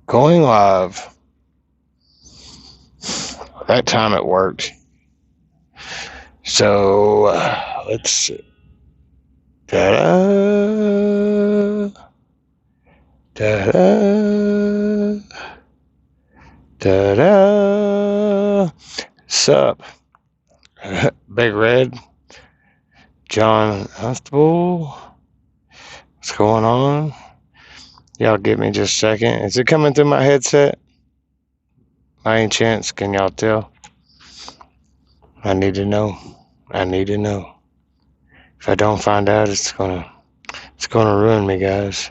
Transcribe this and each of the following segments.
Going live. That time it worked. So let's see. Da-da. Da-da. Da-da. Sup? Big Red. John Huntable. What's going on? Y'all give me just a second. Is it coming through my headset? By any chance, can y'all tell? I need to know. I need to know. If I don't find out, it's gonna ruin me, guys.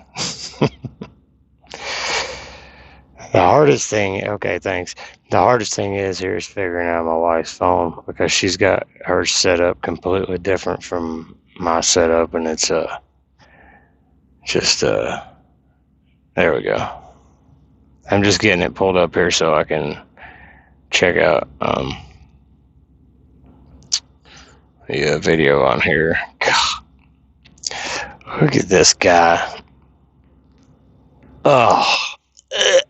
The hardest thing, okay, thanks. The hardest thing is figuring out my wife's phone, because she's got her setup completely different from my setup, and it's just there we go. I'm just getting it pulled up here so I can check out the video on here. God, look at this guy. Oh,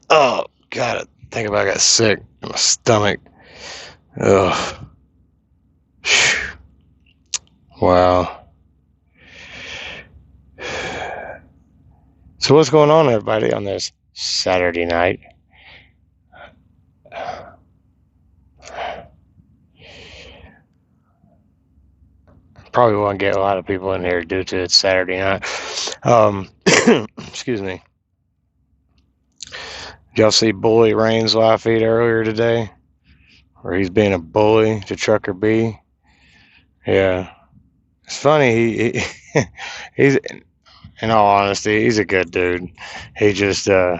God, I think about I got sick in my stomach. Ugh. Wow. So what's going on, everybody, on this Saturday night? Probably won't get a lot of people in here due to it's Saturday night. Excuse me. Did y'all see Bully Rain's live feed earlier today? Where he's being a bully to Trucker B? Yeah. It's funny, he's, in all honesty, he's a good dude. He just, I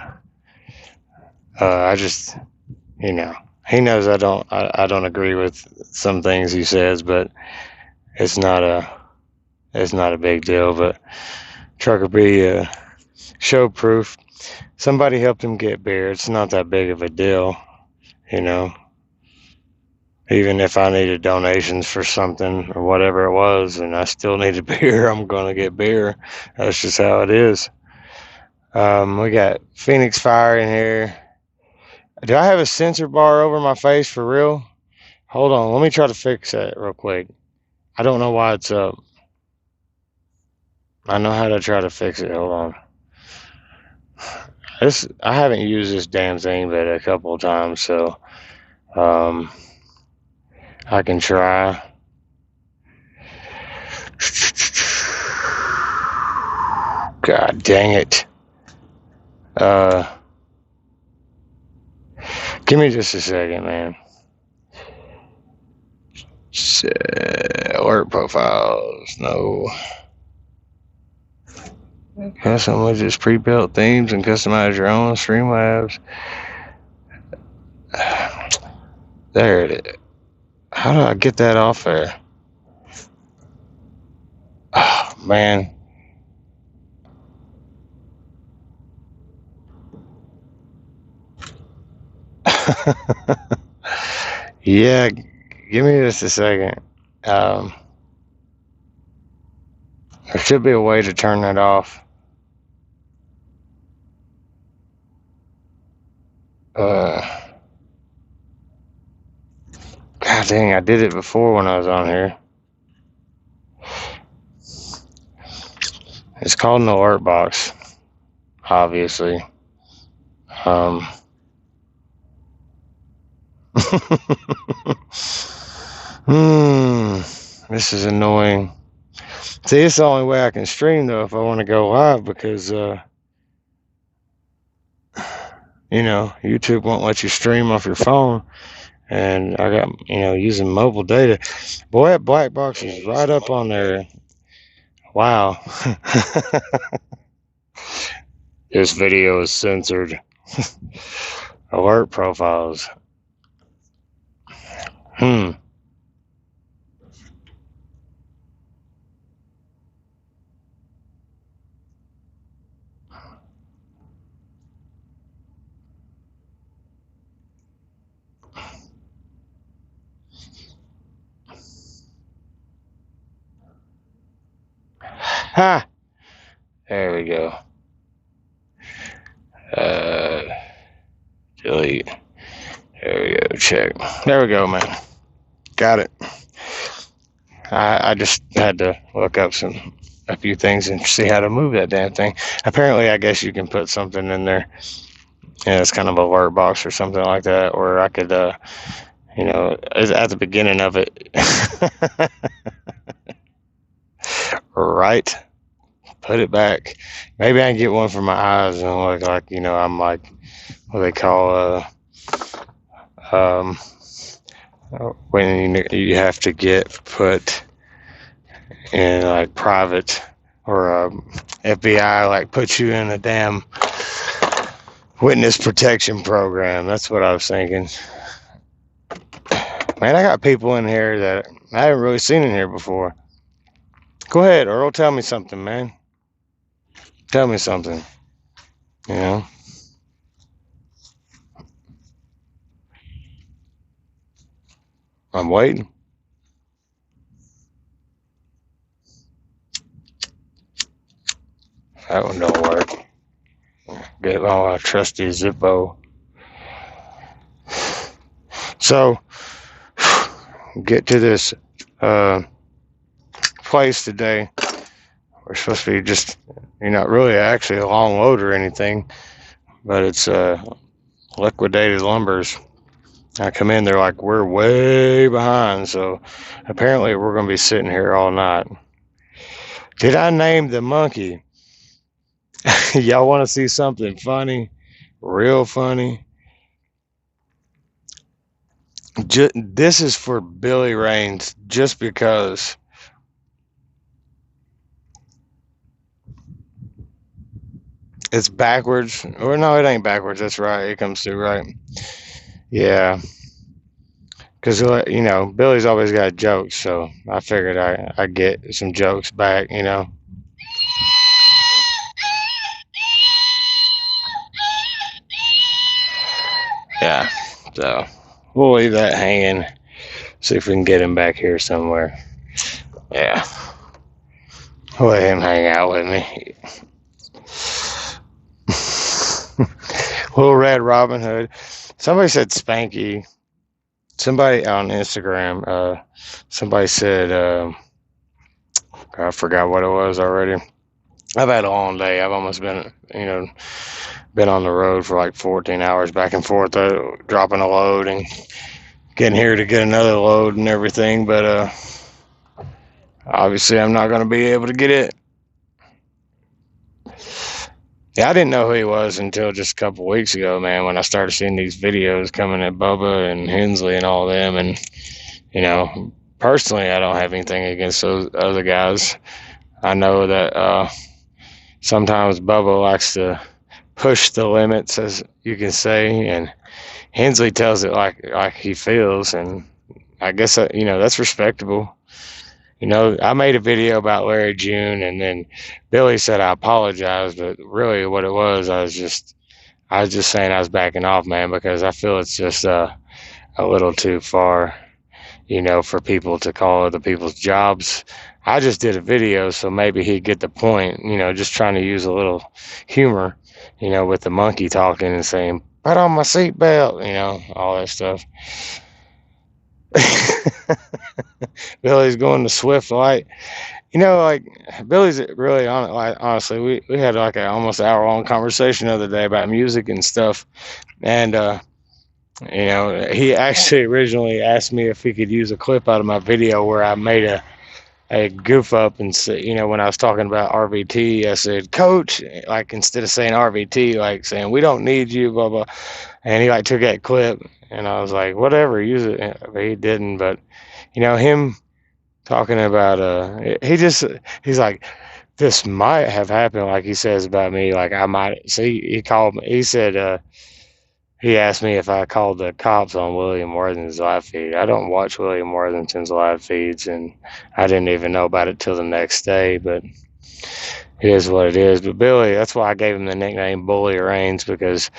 just, he knows I don't agree with some things he says, but it's not a big deal. But Trucker B, show proof. Somebody helped him get beer. It's not that big of a deal, Even if I needed donations for something or whatever it was, and I still needed beer, I'm gonna get beer. That's just how it is. We got Phoenix Fire in here. Do I have a sensor bar over my face for real? Hold on, let me try to fix that real quick. I don't know why it's up. I know how to try to fix it. Hold on. I haven't used this damn thing but a couple of times, so I can try. God dang it. Give me just a second, man. Alert profiles, no. Custom widgets, pre-built themes, and customize your own Streamlabs. There it is. How do I get that off there? Oh, man. Yeah, give me just a second. There should be a way to turn that off. God dang, I did it before when I was on here. It's called an alert box, obviously. This is annoying. See, it's the only way I can stream, though, if I want to go live, because, YouTube won't let you stream off your phone, and I got, using mobile data. Boy, that black box is right up on there. Wow. This video is censored. Alert profiles. There we go. delete. There we go, check. There we go, man. Got it. I just had to look up a few things and see how to move that damn thing. Apparently, I guess you can put something in there. Yeah, it's kind of a alert box or something like that, or I could, you know, at the beginning of it, right? Put it back. Maybe I can get one for my eyes and look like, you know, I'm like what they call when you have to get put in like private or FBI like put you in a damn witness protection program. That's what I was thinking. Man, I got people in here that I haven't really seen in here before. Go ahead, Earl. Tell me something, man. Tell me something. You know? I'm waiting. That one don't work. Get all our trusty Zippo. So, get to this place today. We're supposed to be just, you're not really actually a long load or anything, but it's liquidated lumbers. I come in, they're like, we're way behind, so apparently we're going to be sitting here all night. Did I name the monkey? Y'all want to see something funny? Real funny? This is for Billy Raines, just because it's backwards. Or no, it ain't backwards. That's right. It comes through right. Yeah. Because, you know, Billy's always got jokes, so I figured I'd get some jokes back, you know. Yeah, so we'll leave that hanging. See if we can get him back here somewhere. Yeah. We'll let him hang out with me. Little Red Robin Hood. Somebody said Spanky. Somebody on Instagram, somebody said, I forgot what it was already. I've had a long day. I've almost been, you know, been on the road for like 14 hours back and forth, dropping a load and getting here to get another load and everything. But obviously I'm not going to be able to get it. Yeah, I didn't know who he was until just a couple weeks ago, man, when I started seeing these videos coming at Bubba and Hensley and all them. And, you know, personally, I don't have anything against those other guys. I know that sometimes Bubba likes to push the limits, as you can say, and Hensley tells it like he feels, and I guess, you know, that's respectable. You know, I made a video about Larry June, and then Billy said I apologized, but really what it was, I was just saying I was backing off, man, because I feel it's just a little too far, you know, for people to call other people's jobs. I just did a video, so maybe he'd get the point, you know, just trying to use a little humor, you know, with the monkey talking and saying, put on my seatbelt, you know, all that stuff. Billy's going to Swift Light. You know, like, Billy's really on it. Like, honestly, we had like an almost hour-long conversation the other day about music and stuff. And, you know, he actually originally asked me if he could use a clip out of my video where I made a goof up and say, you know, when I was talking about RVT, I said, Coach, like, instead of saying RVT, like saying, we don't need you, blah, blah. And he like took that clip, and I was like, whatever, use it. But he didn't. But, you know, him talking about, he's like, this might have happened, like he says about me, like I might, see, he called me, he said, he asked me if I called the cops on William Worthington's live feed. I don't watch William Worthington's live feeds, and I didn't even know about it till the next day, but it is what it is. But Billy, that's why I gave him the nickname Bully Raines, because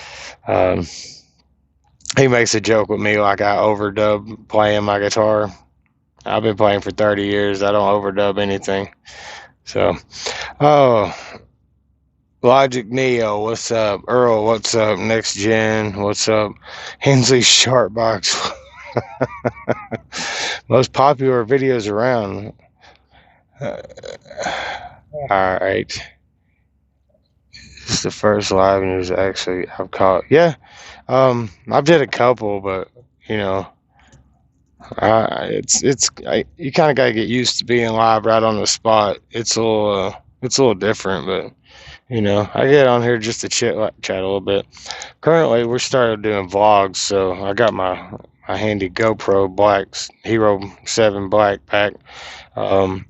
he makes a joke with me like I overdub playing my guitar. I've been playing for 30 years. I don't overdub anything. So, oh, Logic Neo, what's up? Earl, what's up? Next Gen, what's up? Hensley Sharpbox, most popular videos around. All right, this is the first live news actually I've caught. Yeah, I've did a couple, but you know, you kind of gotta get used to being live right on the spot. It's a little different, but you know, I get on here just to chat a little bit. Currently, we're started doing vlogs, so I got my handy GoPro Hero 7 Black pack. I'm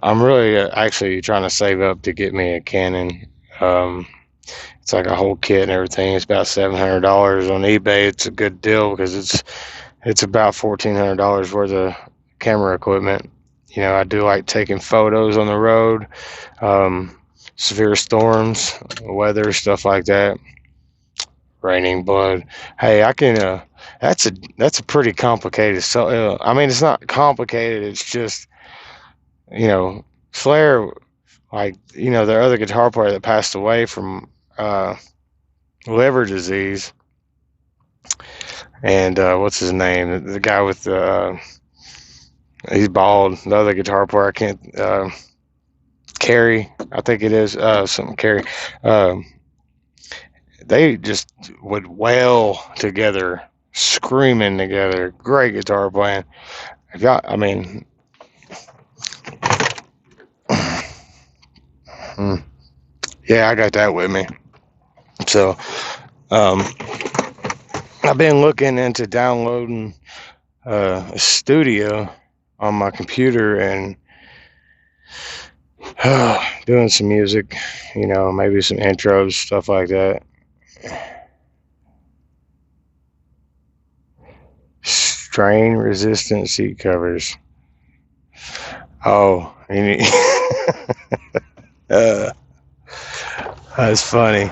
really actually trying to save up to get me a Canon. It's like a whole kit and everything. It's about $700 on eBay. It's a good deal because it's about $1,400 worth of camera equipment. You know, I do like taking photos on the road, severe storms, weather, stuff like that. Raining blood. Hey, I can. That's a pretty complicated. So I mean, it's not complicated. It's just, you know, Slayer, like, you know, their other guitar player that passed away from liver disease. And what's his name? The guy with he's bald. The other guitar player, I can't. Carey, I think it is. Something Carey. They just would wail together, screaming together. Great guitar playing. I mean, yeah, I got that with me. So, I've been looking into downloading a studio on my computer and doing some music, you know, maybe some intros, stuff like that. Strain resistant seat covers. Oh, you need that's funny.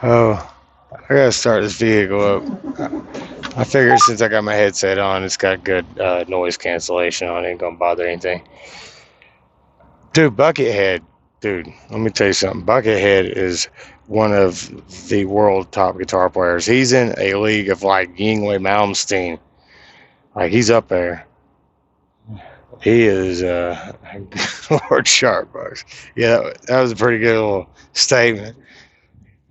Oh, I gotta start this vehicle up. I figured since I got my headset on, it's got good noise cancellation on it. Ain't gonna bother anything. Dude, Buckethead. Dude, let me tell you something. Buckethead is one of the world top guitar players. He's in a league of like Yngwie Malmsteen. Like, he's up there. He is Lord Sharpbox. Yeah, that was a pretty good little statement.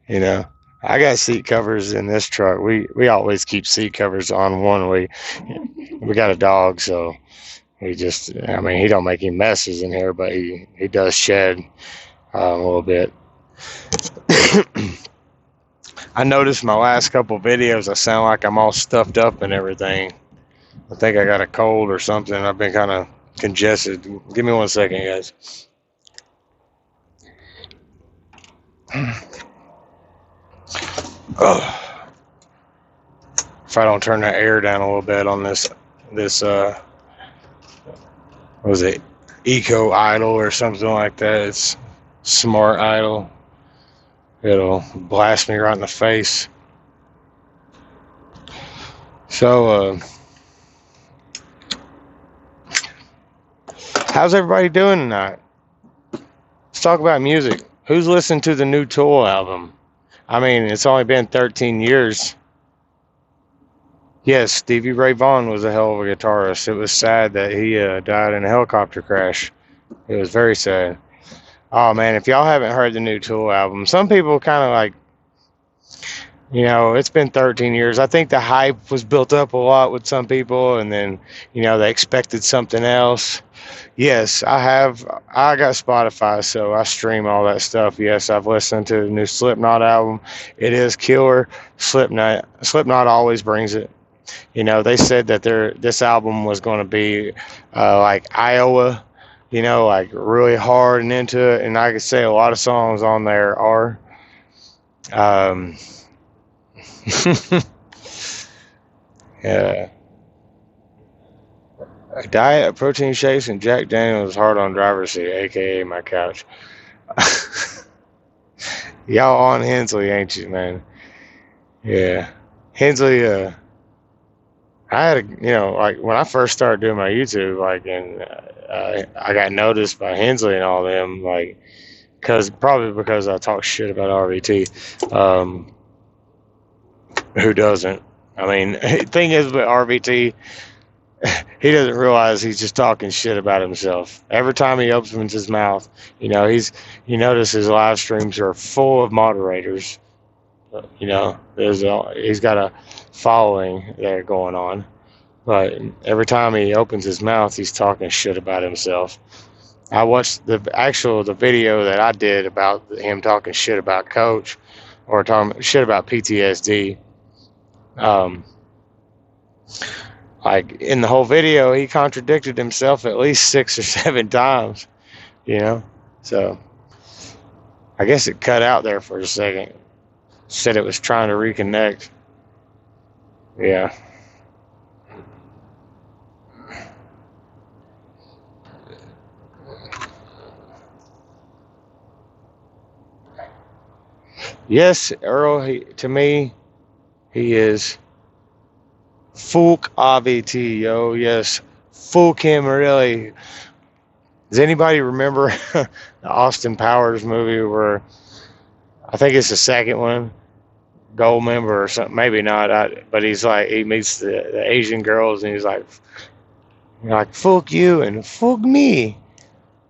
You know, I got seat covers in this truck. We always keep seat covers on one. We got a dog, so he just, I mean, he don't make any messes in here, but he does shed a little bit. I noticed my last couple videos, I sound like I'm all stuffed up and everything. I think I got a cold or something. I've been kind of congested. Give me 1 second, guys. If I don't turn the air down a little bit on this what was it, Eco Idle or something like that. It's Smart Idle. It'll blast me right in the face. So how's everybody doing tonight? Let's talk about music. Who's listened to the new Tool album? I mean, it's only been 13 years. Yes, Stevie Ray Vaughan was a hell of a guitarist. It was sad that he died in a helicopter crash. It was very sad. Oh, man, if y'all haven't heard the new Tool album, some people kind of like, you know, it's been 13 years. I think the hype was built up a lot with some people, and then, you know, they expected something else. Yes, I got Spotify, so I stream all that stuff. Yes, I've listened to the new Slipknot album. It is killer. Slipknot always brings it. You know, they said that this album was going to be like Iowa, you know, like really hard and into it. And I could say a lot of songs on there are. Yeah. A diet of protein shakes and Jack Daniels hard on driver's seat, aka my couch. Y'all on Hensley, ain't you, man? Yeah. Hensley, I had you know, like when I first started doing my YouTube, like, and I got noticed by Hensley and all them, like, Probably because I talk shit about RVT. Who doesn't? I mean, the thing is with RVT, he doesn't realize he's just talking shit about himself. Every time he opens his mouth, you notice his live streams are full of moderators. He's got a following there going on, but every time he opens his mouth, he's talking shit about himself. I watched the video that I did about him talking shit about Coach, or talking shit about PTSD. Like in the whole video, he contradicted himself at least 6 or 7 times, So I guess it cut out there for a second. Said it was trying to reconnect. Yeah. Yes, Earl, to me, he is Fulk AVT, yo. Yes, Fulk him, really. Does anybody remember the Austin Powers movie where, I think it's the second one, Gold Member or something, maybe not, but he's like, he meets the Asian girls and he's like, fuck you and fuck me.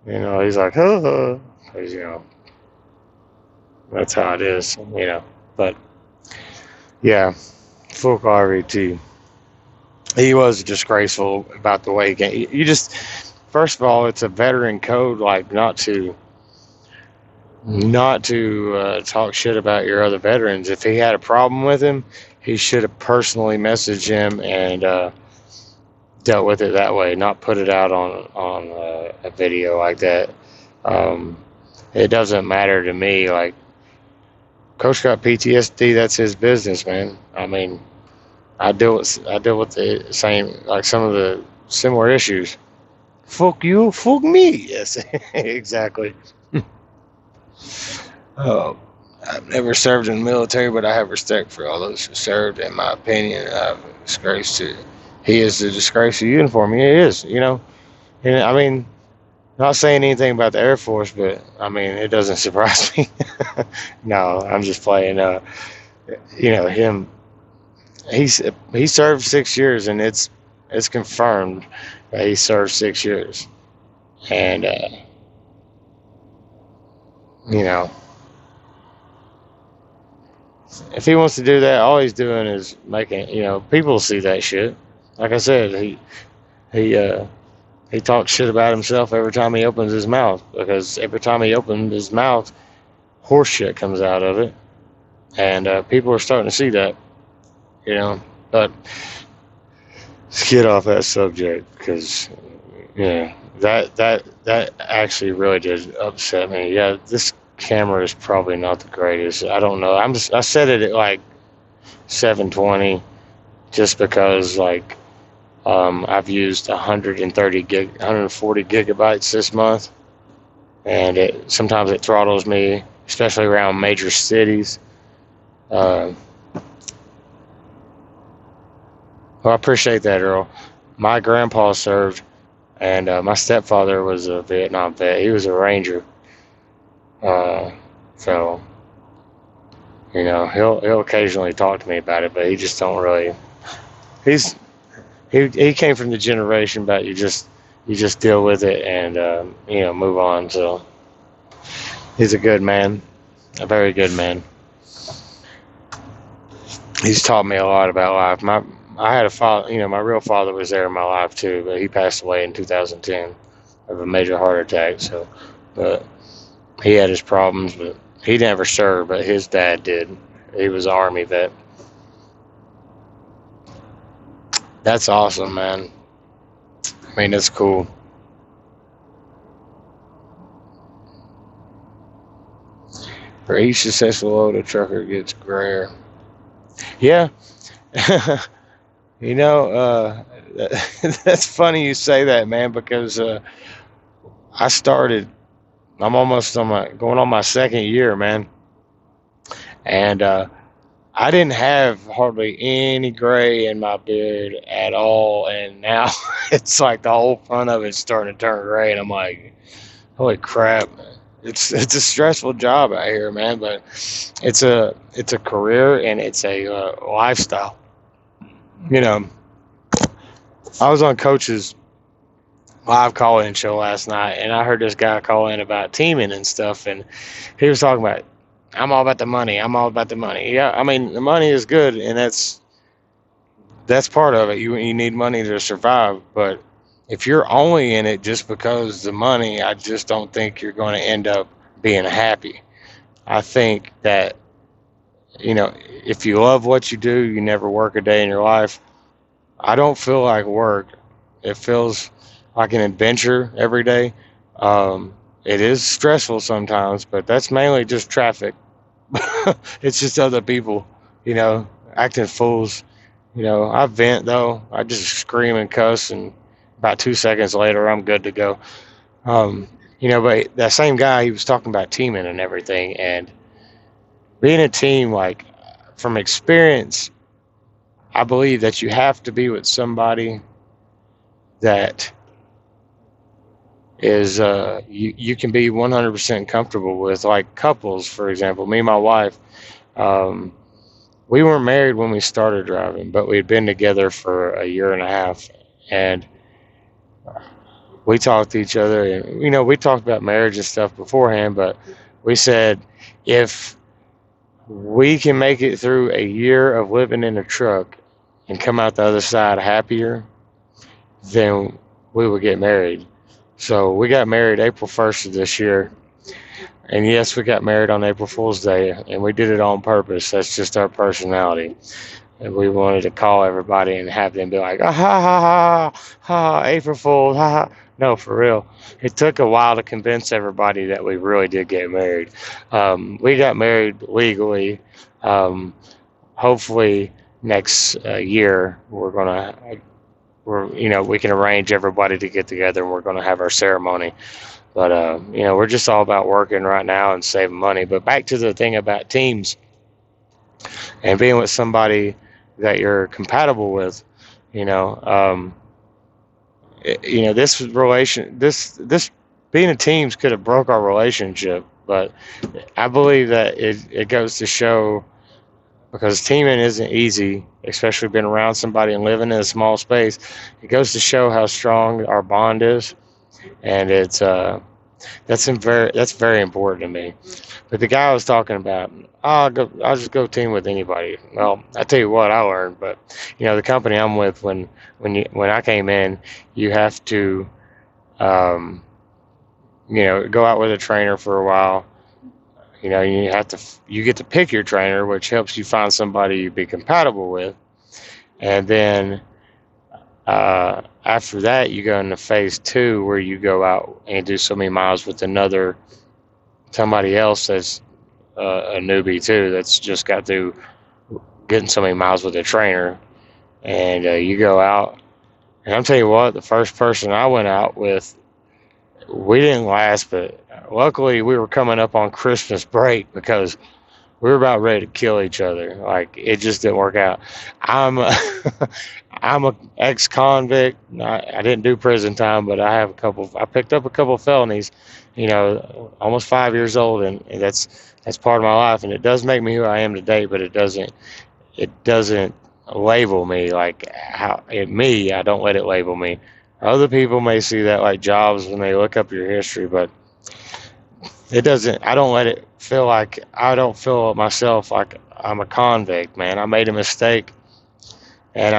He's like, huh, because, that's how it is, but yeah, fuck RVT. He was disgraceful about the way he came. You just, first of all, it's a veteran code, like not to talk shit about your other veterans. If he had a problem with him, he should have personally messaged him and dealt with it that way, not put it out on a video like that. It doesn't matter to me. Like, Coach got PTSD. That's his business, man. I mean, I deal with the same, like some of the similar issues. Fuck you, fuck me. Yes, exactly. Oh, I've never served in the military, but I have respect for all those who served. In my opinion, he is the disgrace of uniform. He is, And I mean, not saying anything about the Air Force, but I mean, it doesn't surprise me. No, I'm just playing. Him. He served 6 years, and it's confirmed that he served 6 years, and if he wants to do that, all he's doing is making, people see that shit. Like I said, he talks shit about himself every time he opens his mouth, because every time he opens his mouth, horse shit comes out of it, and people are starting to see that, but let's get off that subject, because that actually really did upset me. Yeah, this camera is probably not the greatest. I don't know. I set it at like 720 just because I've used 140 gigabytes this month, and sometimes it throttles me, especially around major cities. Well, I appreciate that, Earl. My grandpa served, and my stepfather was a Vietnam vet. He was a Ranger. So, he'll occasionally talk to me about it, but he just don't really. He came from the generation about you just deal with it and move on. So he's a good man, a very good man. He's taught me a lot about life. I had a father, my real father was there in my life too, but he passed away in 2010 of a major heart attack. So, but he had his problems, but he never served, but his dad did. He was an Army vet. That's awesome, man. I mean, it's cool. For each successful load, a trucker gets grayer. Yeah. That's funny you say that, man, because I'm almost going on my second year, man. And I didn't have hardly any gray in my beard at all, and now it's like the whole front of it's starting to turn gray, and I'm like, holy crap. It's a stressful job out here, man, but it's a career and it's a lifestyle. You know, I was on Coach's live call-in show last night, and I heard this guy call in about teaming and stuff, and he was talking about, I'm all about the money. I'm all about the money. Yeah, I mean, the money is good, and that's part of it. You need money to survive, but if you're only in it just because the money, I just don't think you're going to end up being happy. I think that, if you love what you do, you never work a day in your life. I don't feel like work. It feels like an adventure every day. It is stressful sometimes, but that's mainly just traffic. It's just other people, acting fools. I vent though. I just scream and cuss, and about 2 seconds later, I'm good to go. But that same guy, he was talking about teaming and everything, and being a team, like, from experience, I believe that you have to be with somebody that is you can be 100% comfortable with, like couples, for example. Me and my wife, we weren't married when we started driving, but we'd been together for a year and a half, and we talked to each other, and we talked about marriage and stuff beforehand, but we said, if we can make it through a year of living in a truck and come out the other side happier, then we would get married. So we got married April 1st of this year. And yes, we got married on April Fool's Day, and we did it on purpose. That's just our personality. And we wanted to call everybody and have them be like, ah, ha, ha, ha, ha, April Fool, ha, ha. No, for real. It took a while to convince everybody that we really did get married. We got married legally. Hopefully next year we can arrange everybody to get together, and we're going to have our ceremony. But, we're just all about working right now and saving money. But back to the thing about teams and being with somebody that you're compatible with, this being a teams could have broke our relationship. But I believe that it goes to show, because teaming isn't easy, especially being around somebody and living in a small space. It goes to show how strong our bond is, and that's very important to me. But the guy I was talking about, I'll just go team with anybody. Well, I tell you what I learned, but the company I'm with, when I came in, you have to go out with a trainer for a while. You get to pick your trainer, which helps you find somebody you'd be compatible with. And then after that, you go into phase 2, where you go out and do so many miles with somebody else that's a newbie too, that's just got through getting so many miles with a trainer. And you go out, and I'm telling you what, the first person I went out with, we didn't last, but luckily we were coming up on Christmas break, because we were about ready to kill each other. Like, it just didn't work out. I'm a ex-convict. I didn't do prison time, but I picked up a couple of felonies, almost 5 years old, and that's part of my life, and it does make me who I am today, but it doesn't label me like I don't let it label me. Other people may see that like jobs when they look up your history, but it doesn't. I don't feel myself like I'm a convict, man. I made a mistake, and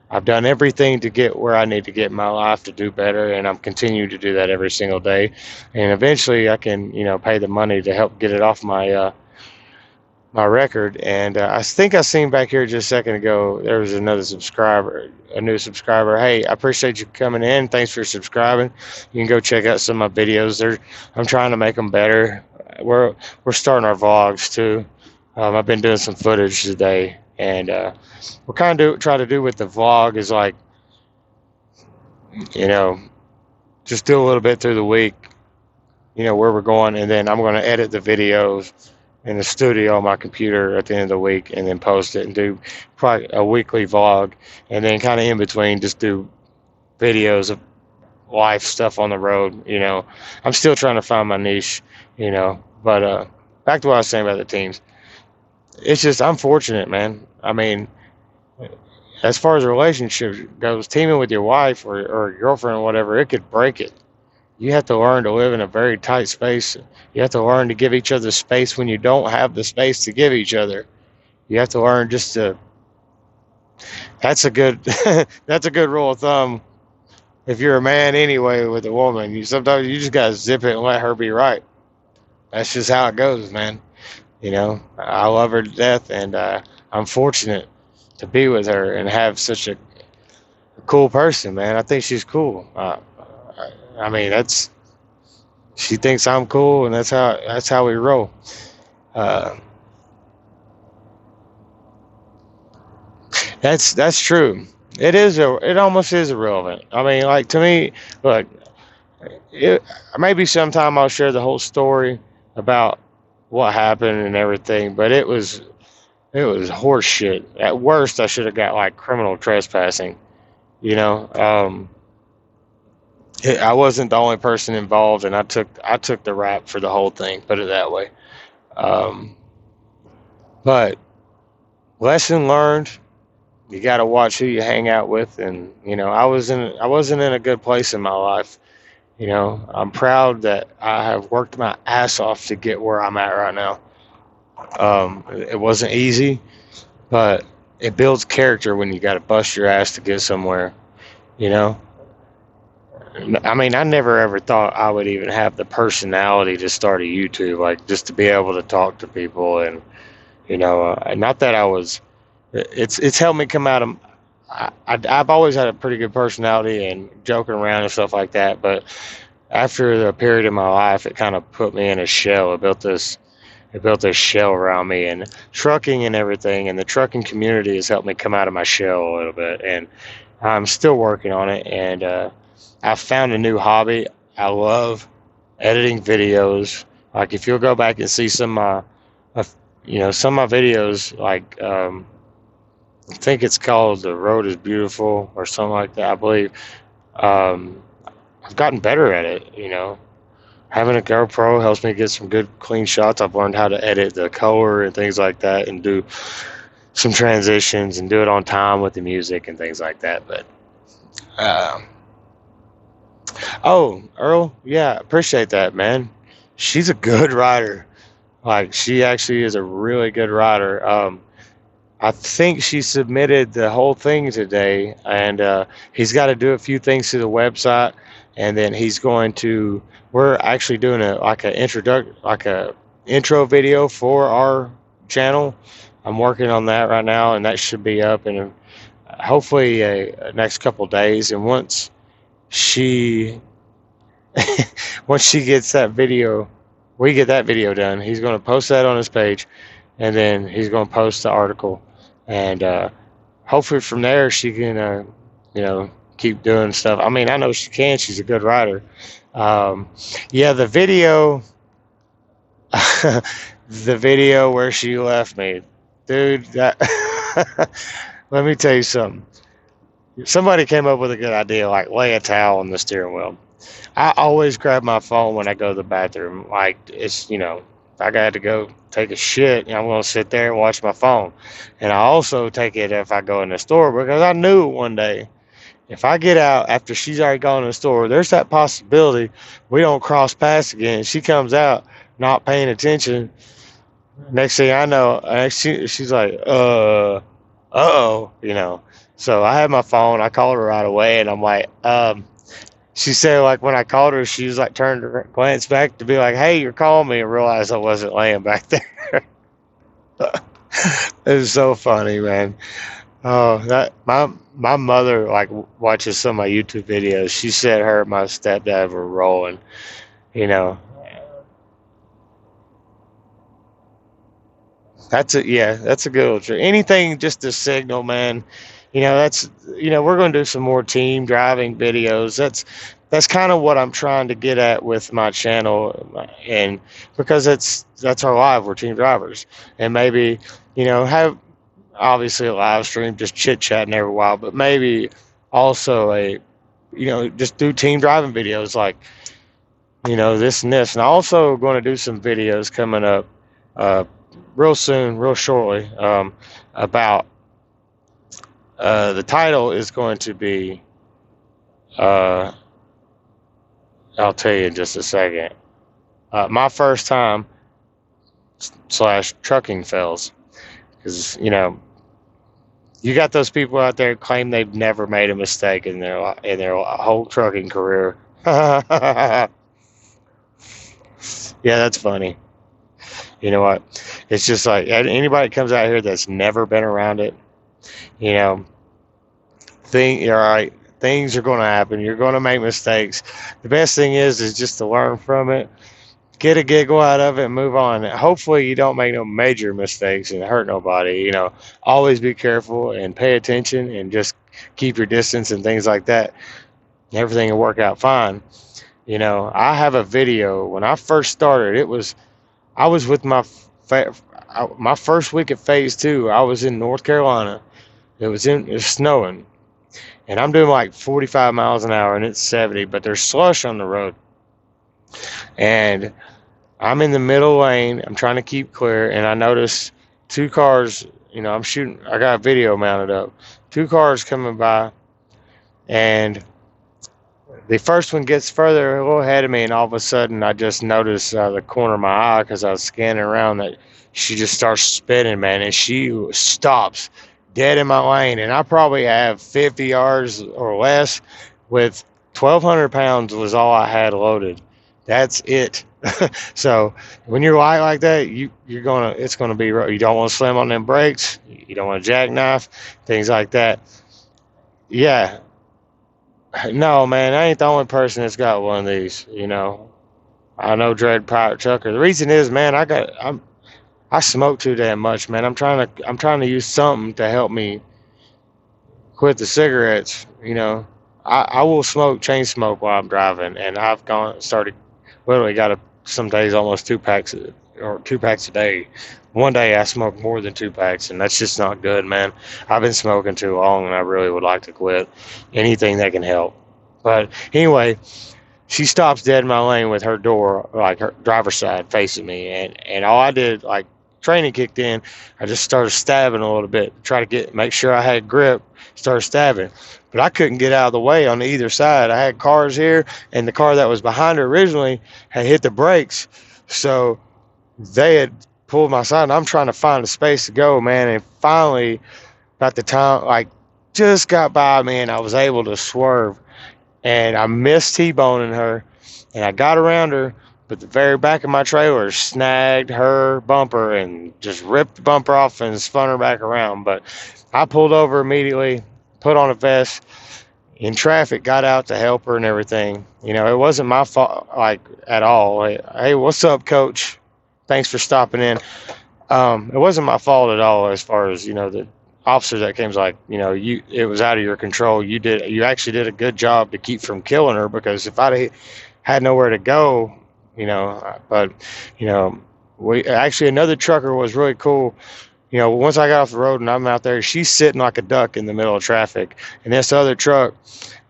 I've done everything to get where I need to get in my life to do better, and I'm continuing to do that every single day. And eventually I can, pay the money to help get it off my record. And I think I seen back here just a second ago, there was a new subscriber. Hey, I appreciate you coming in. Thanks for subscribing. You can go check out some of my videos. I'm trying to make them better. We're starting our vlogs too. I've been doing some footage today, and we're kind of try to do with the vlog is like, just do a little bit through the week, where we're going, and then I'm going to edit the videos in the studio on my computer at the end of the week, and then post it and do probably a weekly vlog, and then kind of in between just do videos of life stuff on the road. You know, I'm still trying to find my niche. You know, but back to what I was saying about the teams. It's just I'm fortunate, man. I mean, as far as a relationship goes, teaming with your wife or girlfriend or whatever, it could break it. You have to learn to live in a very tight space. You have to learn to give each other space when you don't have the space to give each other. You have to learn just to. That's a good. That's a good rule of thumb. If you're a man anyway with a woman, you sometimes you just gotta zip it and let her be right. That's just how it goes, man. You know, I love her to death, and I'm fortunate to be with her and have such a cool person, man. I think she's cool. I mean, that's she thinks I'm cool, and that's how we roll. Uh, that's true. It almost is irrelevant. I mean, like to me, look, it, maybe sometime I'll share the whole story about what happened and everything, but it was horse shit. At worst, I should have got like criminal trespassing. You know, I wasn't the only person involved, and I took the rap for the whole thing. Put it that way. Um, but lesson learned. You got to watch who you hang out with, and you know, I wasn't in a good place in my life. You know, I'm proud that I have worked my ass off to get where I'm at right now. It wasn't easy, but it builds character when you got to bust your ass to get somewhere. You know, I mean, I never ever thought I would even have the personality to start a YouTube, like just to be able to talk to people, and you know, not that I was. It's helped me come out of. I've always had a pretty good personality and joking around and stuff like that, but after the period of my life, it kind of put me in a shell. It built this shell around me, and trucking and everything, and the trucking community has helped me come out of my shell a little bit, and I'm still working on it, and I found a new hobby. I love editing videos. Like if you'll go back and see some of my videos, like I think it's called "The Road Is Beautiful" or something like that. I believe um, I've gotten better at it. You know, having a GoPro helps me get some good clean shots. I've learned how to edit the color and things like that, and do some transitions and do it on time with the music and things like that. But uh, oh, Earl, yeah, appreciate that, man. She's a good writer. Like she actually is a really good writer. I think she submitted the whole thing today, and he's got to do a few things to the website, and then he's going to. We're actually doing a intro video for our channel. I'm working on that right now, and that should be up in hopefully next couple days. And she once she gets that video, we get that video done. He's going to post that on his page, and then he's going to post the article, and hopefully from there she can, keep doing stuff. I mean, I know she can. She's a good writer. Yeah, the video, the video where she left me, dude. That let me tell you something. Somebody came up with a good idea, like lay a towel on the steering wheel. I always grab my phone when I go to the bathroom. Like it's, if I got to go take a shit, I'm going to sit there and watch my phone. And I also take it if I go in the store, because I knew one day if I get out after she's already gone in the store, there's that possibility we don't cross paths again. She comes out not paying attention. Next thing I know, she's like, uh-oh, So I had my phone. I called her right away, and I'm like, she said, like, when I called her, she was like, turned her glance back to be like, hey, you're calling me, and realized I wasn't laying back there. It was so funny, man. Oh, that my mother like watches some of my YouTube videos. She said her and my stepdad were rolling, you know. That's a good old trick. Anything just to signal, man. We're going to do some more team driving videos. That's kind of what I'm trying to get at with my channel, and because that's our life. We're team drivers, and maybe have obviously a live stream, just chit chatting every while, but maybe also just do team driving videos like, this and this. And I'm also going to do some videos coming up real soon, real shortly, about the title is going to be, I'll tell you in just a second, my first time / trucking fails. Because, you got those people out there claim they've never made a mistake in their whole trucking career. Yeah, that's funny. You know what? It's just like anybody comes out here that's never been around it, all right, things are going to happen. You're going to make mistakes. The best thing is just to learn from it, get a giggle out of it, and move on. Hopefully you don't make no major mistakes and hurt nobody. Always be careful and pay attention and just keep your distance and things like that. Everything will work out fine. I have a video when I first started. I was with my first week at phase 2. I was in North Carolina. It was snowing, and I'm doing like 45 miles an hour, and it's 70, but there's slush on the road. And I'm in the middle lane. I'm trying to keep clear, and I notice 2 cars. I'm shooting. I got a video mounted up. 2 cars coming by, and the first one gets further a little ahead of me, and all of a sudden I just noticed the corner of my eye because I was scanning around that she just starts spinning, man, and she stops dead in my lane, and I probably have 50 yards or less with 1,200 pounds was all I had loaded. That's it. So when you're light like that, it's gonna be rough. You don't want to slam on them brakes. You don't want to jackknife, things like that. Yeah. No, man, I ain't the only person that's got one of these. I know Dread Pirate Trucker. The reason is, man, I smoke too damn much, man. I'm trying to use something to help me quit the cigarettes. I will chain smoke while I'm driving, and I've literally got some days almost 2 packs a day. One day I smoke more than 2 packs, and that's just not good, man. I've been smoking too long, and I really would like to quit. Anything that can help. But anyway, she stops dead in my lane with her door, like her driver's side, facing me, and all I did, like training kicked in, I just started stabbing a little bit, try to make sure I had grip, started stabbing. But I couldn't get out of the way on either side. I had cars here, and the car that was behind her originally had hit the brakes. So they had pulled my side, and I'm trying to find a space to go, man. And finally, about the time, like, just got by me, and I was able to swerve. And I missed T-boning her, and I got around her, but the very back of my trailer snagged her bumper and just ripped the bumper off and spun her back around. But I pulled over immediately, put on a vest, in traffic, got out to help her and everything. It wasn't my fault, like, at all. Hey, what's up, coach? Thanks for stopping in. It wasn't my fault at all as far as, the officer that came was like, it was out of your control. You actually did a good job to keep from killing her, because if I had nowhere to go, but, another trucker was really cool. Once I got off the road and I'm out there, she's sitting like a duck in the middle of traffic. And this other truck,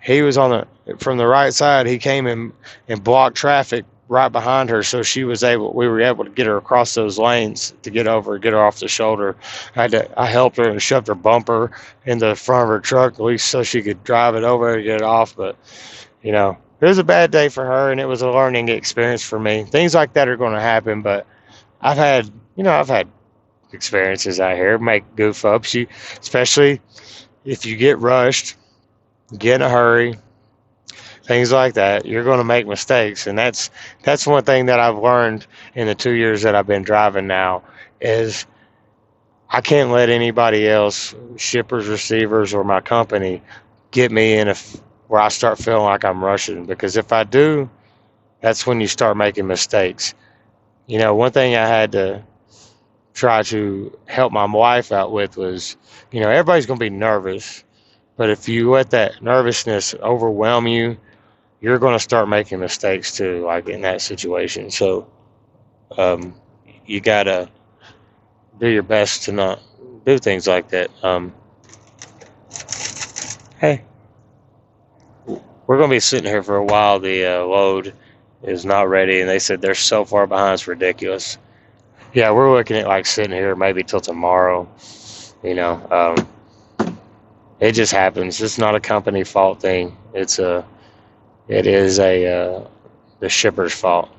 he was from the right side. He came in and blocked traffic right behind her. So we were able to get her across those lanes to get her off the shoulder. I helped her and shoved her bumper in the front of her truck, at least so she could drive it over and get it off. But, it was a bad day for her, and it was a learning experience for me. Things like that are going to happen, but I've had experiences out here, make goof ups, especially if you get rushed, get in a hurry, things like that, you're going to make mistakes. And that's one thing that I've learned in the 2 years that I've been driving now, is I can't let anybody else, shippers, receivers, or my company, get me in where I start feeling like I'm rushing. Because if I do, that's when you start making mistakes. One thing I had to try to help my wife out with was, everybody's going to be nervous, but if you let that nervousness overwhelm you, you're going to start making mistakes too, like in that situation. So you got to do your best to not do things like that. Hey, we're going to be sitting here for a while. The load is not ready, and they said they're so far behind, it's ridiculous. Yeah, we're looking at like sitting here maybe till tomorrow. You know, it just happens. It's not a company fault thing. It is the shipper's fault.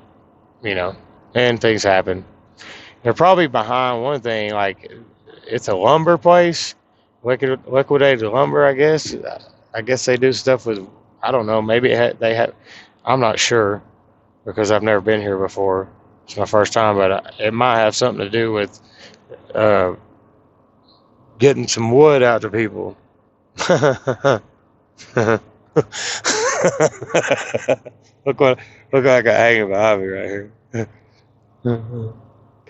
You know, and things happen. They're probably behind one thing. Like, it's a lumber place, liquidated lumber. I guess. I guess they do stuff with. I don't know. Maybe they have. I'm not sure because I've never been here before. It's my first time, but it might have something to do with getting some wood out to people. look what I got hanging behind me right here. Can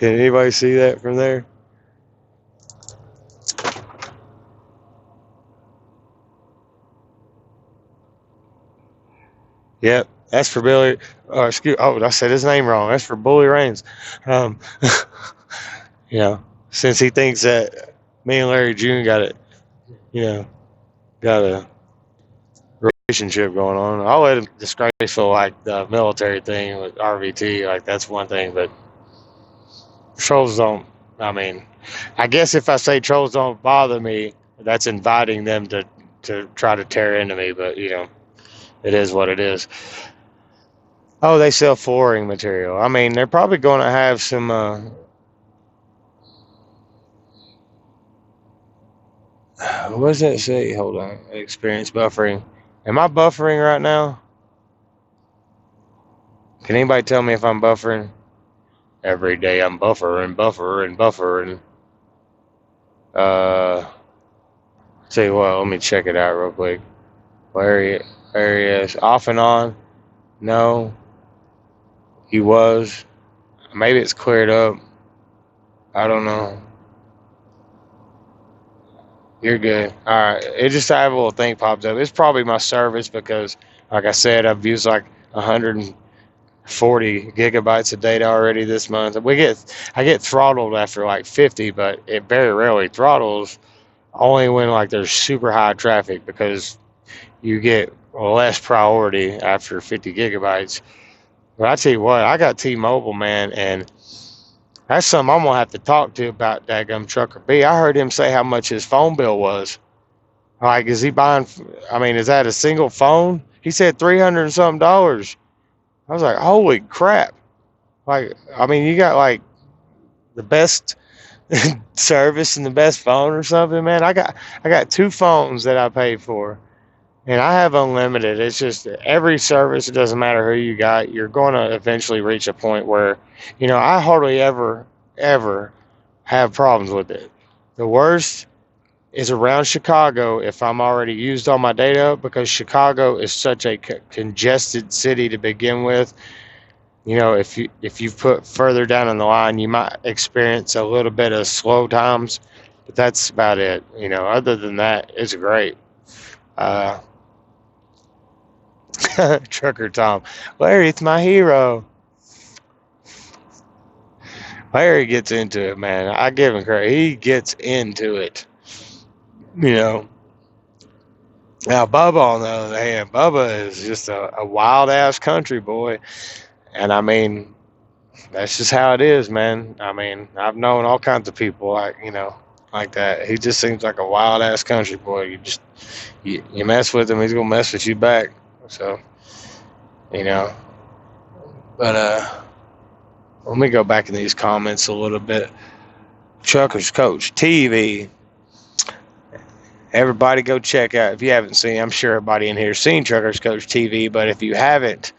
anybody see that from there? Yep, that's for Billy. I said his name wrong. That's for Bully Rains. You know, since he thinks that me and Larry June got a relationship going on, I'll let him disgraceful like the military thing with RVT. Like, that's one thing, but trolls don't. I mean, I guess if I say trolls don't bother me, that's inviting them to try to tear into me. But you know, it is what it is. Oh, they sell flooring material. I mean, they're probably going to have some. What does that say? Hold on. Experience buffering. Am I buffering right now? Can anybody tell me if I'm buffering? Every day I'm buffering. Tell you what, let me check it out real quick. Where he is. Off and on. No. He was. Maybe it's cleared up. I don't know. You're good. All right. It just have a little thing pops up. It's probably my service because, like I said, I've used like 140 gigabytes of data already this month. I get throttled after like 50, but it very rarely throttles. Only when like there's super high traffic, because you get less priority after 50 gigabytes. But I tell you what, I got T-Mobile, man, and that's something I'm gonna have to talk to about Daggum Trucker B. I heard him say how much his phone bill was. Like, is he buying? I mean, is that a single phone? He said $300 and something dollars. I was like, holy crap! Like, I mean, you got like the best service and the best phone or something, man. I got two phones that I paid for, and I have unlimited. It's just every service. It doesn't matter who you got. You're going to eventually reach a point where, you know, I hardly ever have problems with it. The worst is around Chicago if I'm already used all my data, because Chicago is such a congested city to begin with. You know, if you put further down in the line, you might experience a little bit of slow times, but that's about it. You know, other than that, it's great. Trucker Tom, Larry, it's my hero. Larry gets into it, man. I give him credit. He gets into it. You know. Now, Bubba, on the other hand, Bubba is just a wild ass country boy. And I mean, that's just how it is, man. I mean, I've known all kinds of people like that. He just seems like a wild ass country boy. You mess with him, he's gonna mess with you back. So, you know. But let me go back in these comments a little bit. Truckers Coach TV. Everybody go check out. If you haven't seen, I'm sure everybody in here has seen Truckers Coach TV, but if you haven't,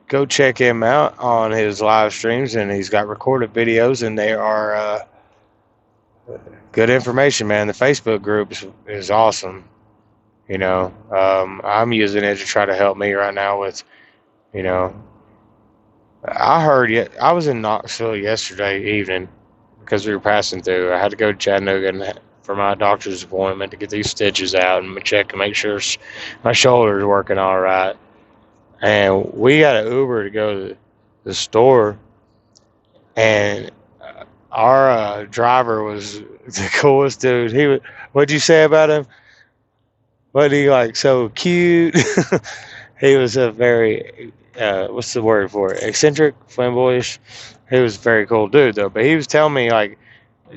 go check him out on his live streams, and he's got recorded videos, and they are good information, man. The Facebook group is awesome. You know, I'm using it to try to help me right now with, you know, I was in Knoxville yesterday evening because we were passing through. I had to go to Chattanooga for my doctor's appointment to get these stitches out and check and make sure my shoulder's working all right. And we got an Uber to go to the store, and our driver was the coolest dude. What'd you say about him? Wasn't he like so cute? He was a very, what's the word for it? Eccentric, flamboyant. He was a very cool dude though. But he was telling me like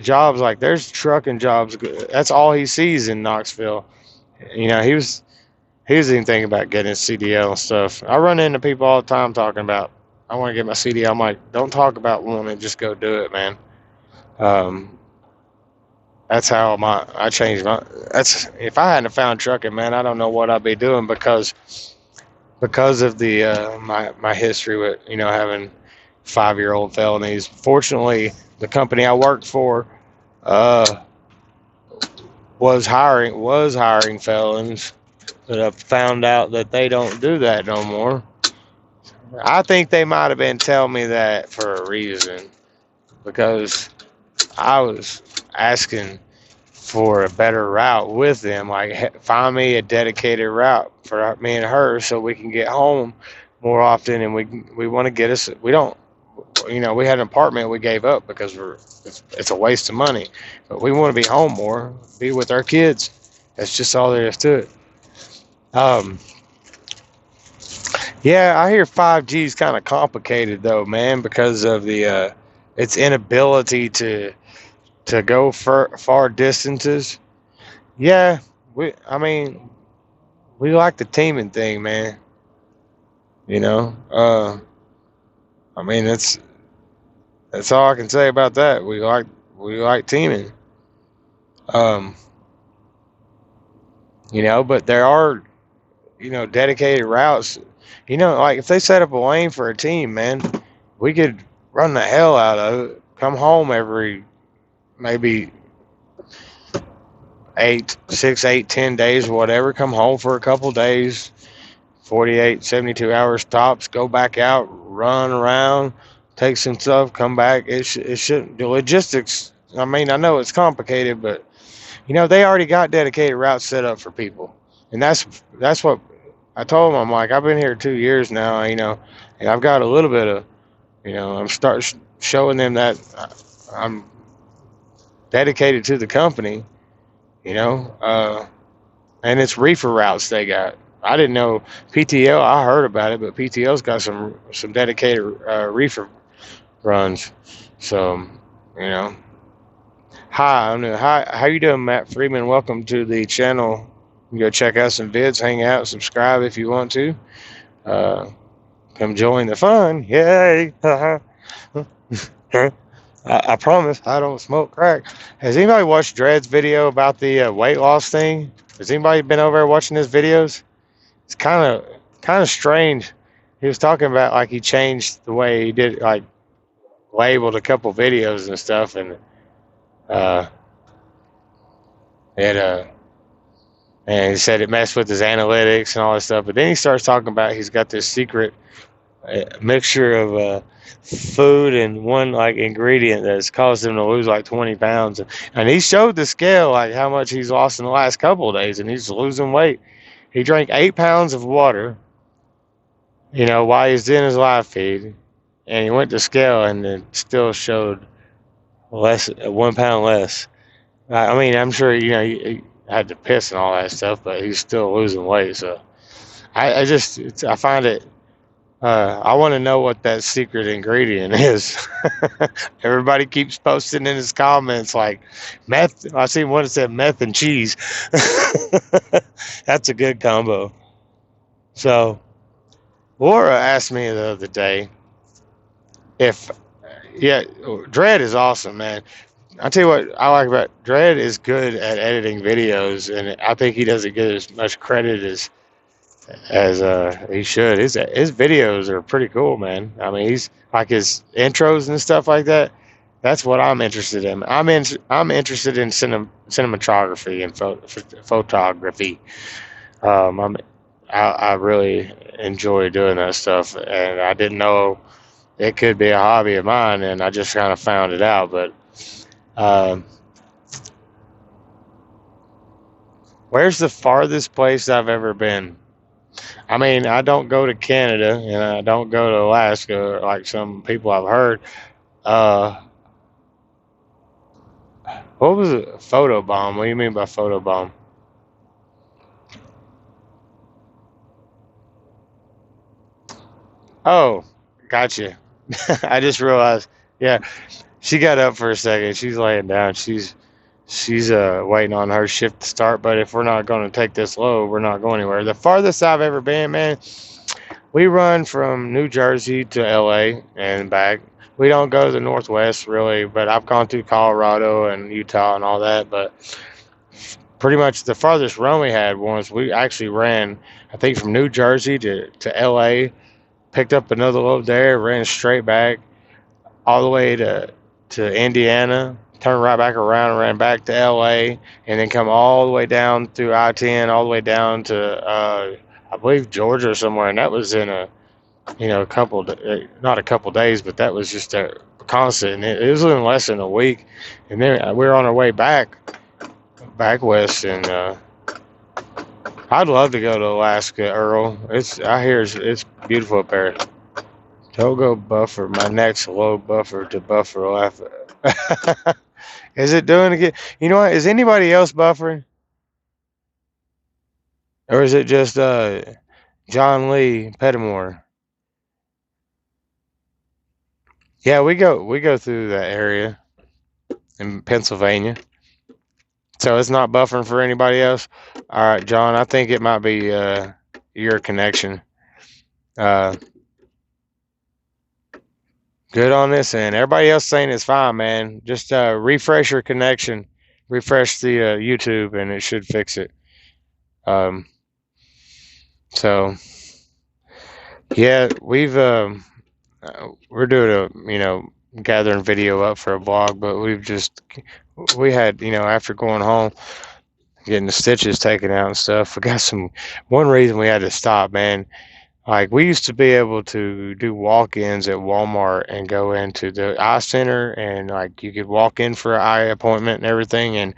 jobs, like there's trucking jobs. That's all he sees in Knoxville. You know, he was even thinking about getting a CDL and stuff. I run into people all the time talking about I want to get my CDL. I'm like, don't talk about wanting, just go do it, man. Um, that's how I changed my. That's if I hadn't found trucking, man, I don't know what I'd be doing because of the my history with having 5-year-old felonies. Fortunately, the company I worked for uh, was hiring felons, but I found out that they don't do that no more. I think they might have been telling me that for a reason because I was asking for a better route with them. Like, find me a dedicated route for me and her so we can get home more often. And we want to get us. We don't. We had an apartment we gave up because it's a waste of money. But we want to be home more, be with our kids. That's just all there is to it. Um, yeah, I hear 5G is kind of complicated though, man, because of the its inability to go far distances. Yeah, I mean, we like the teaming thing, man. You know, I mean, that's all I can say about that. We like teaming. Um, but there are dedicated routes. Like if they set up a lane for a team, man, we could run the hell out of it. Come home every maybe 10 days or whatever. Come home for a couple days, 48, 72 hours tops. Go back out, run around, take some stuff, come back. It shouldn't. The logistics. I mean, I know it's complicated, but they already got dedicated routes set up for people, and that's what I told them. I'm like, I've been here 2 years now, and I've got a little bit of, I'm showing them that I'm dedicated to the company, you know, uh, and it's reefer routes they got. I didn't know PTL. I heard about it, but PTL's got some dedicated reefer runs. So, you know, hi, how you doing, Matt Freeman? Welcome to the channel. You can go check out some vids, hang out, subscribe if you want to. Uh, Come join the fun. Yay! I promise I don't smoke crack. Has anybody watched Dred's video about the weight loss thing? Has anybody been over there watching his videos? It's kind of strange. He was talking about like he changed the way he did, like labeled a couple videos and stuff, and uh, it and he said it messed with his analytics and all this stuff. But then he starts talking about he's got this secret mixture of food and one like ingredient that's caused him to lose like 20 pounds. And he showed the scale, like how much he's lost in the last couple of days, and he's losing weight. He drank 8 pounds of water, while he's in his live feed, and he went to scale and it still showed less, 1 pound less. I mean, I'm sure he had to piss and all that stuff, but he's still losing weight. So I find it. I want to know what that secret ingredient is. Everybody keeps posting in his comments like meth. I seen one that said meth and cheese. That's a good combo. So Laura asked me the other day if, yeah, Dread is awesome, man. I'll tell you what I like about Dread is good at editing videos, and I think he doesn't get as much credit as he should. His videos are pretty cool, man. I mean, he's like his intros and stuff like that. That's what I'm interested in. I'm interested in cinematography and photography. I really enjoy doing that stuff, and I didn't know it could be a hobby of mine, and I just kind of found it out. But where's the farthest place I've ever been? I mean, I don't go to Canada and I don't go to Alaska like some people I've heard. Uh, what was it? Photobomb. What do you mean by photobomb? Oh, gotcha. I just realized. Yeah, she got up for a second. She's laying down. She's waiting on her shift to start. But if we're not going to take this load, we're not going anywhere. The farthest I've ever been, man, we run from New Jersey to LA and back. We don't go to the Northwest really, but I've gone through Colorado and Utah and all that. But pretty much the farthest run we had was we actually ran, I think, from New Jersey to LA, picked up another load there, ran straight back all the way to Indiana, turned right back around and ran back to LA, and then come all the way down through I-10, all the way down to I believe Georgia or somewhere, and that was in a a couple not a couple days, but that was just a constant. And it was in less than a week, and then we were on our way back west, and I'd love to go to Alaska, Earl. I hear it's beautiful up there. Togo buffer, my next low buffer to buffer laugh. Is it doing again? You know what? Is anybody else buffering? Or is it just John Lee Pettimore? Yeah, we go through that area in Pennsylvania. So it's not buffering for anybody else. All right, John, I think it might be your connection. Good on this end. Everybody else saying it's fine, man. Just refresh your connection, refresh the YouTube, and it should fix it. So yeah, we're doing a gathering video up for a vlog, but we had after going home, getting the stitches taken out and stuff. We got one reason we had to stop, man. Like, we used to be able to do walk-ins at Walmart and go into the eye center, and like you could walk in for an eye appointment and everything, and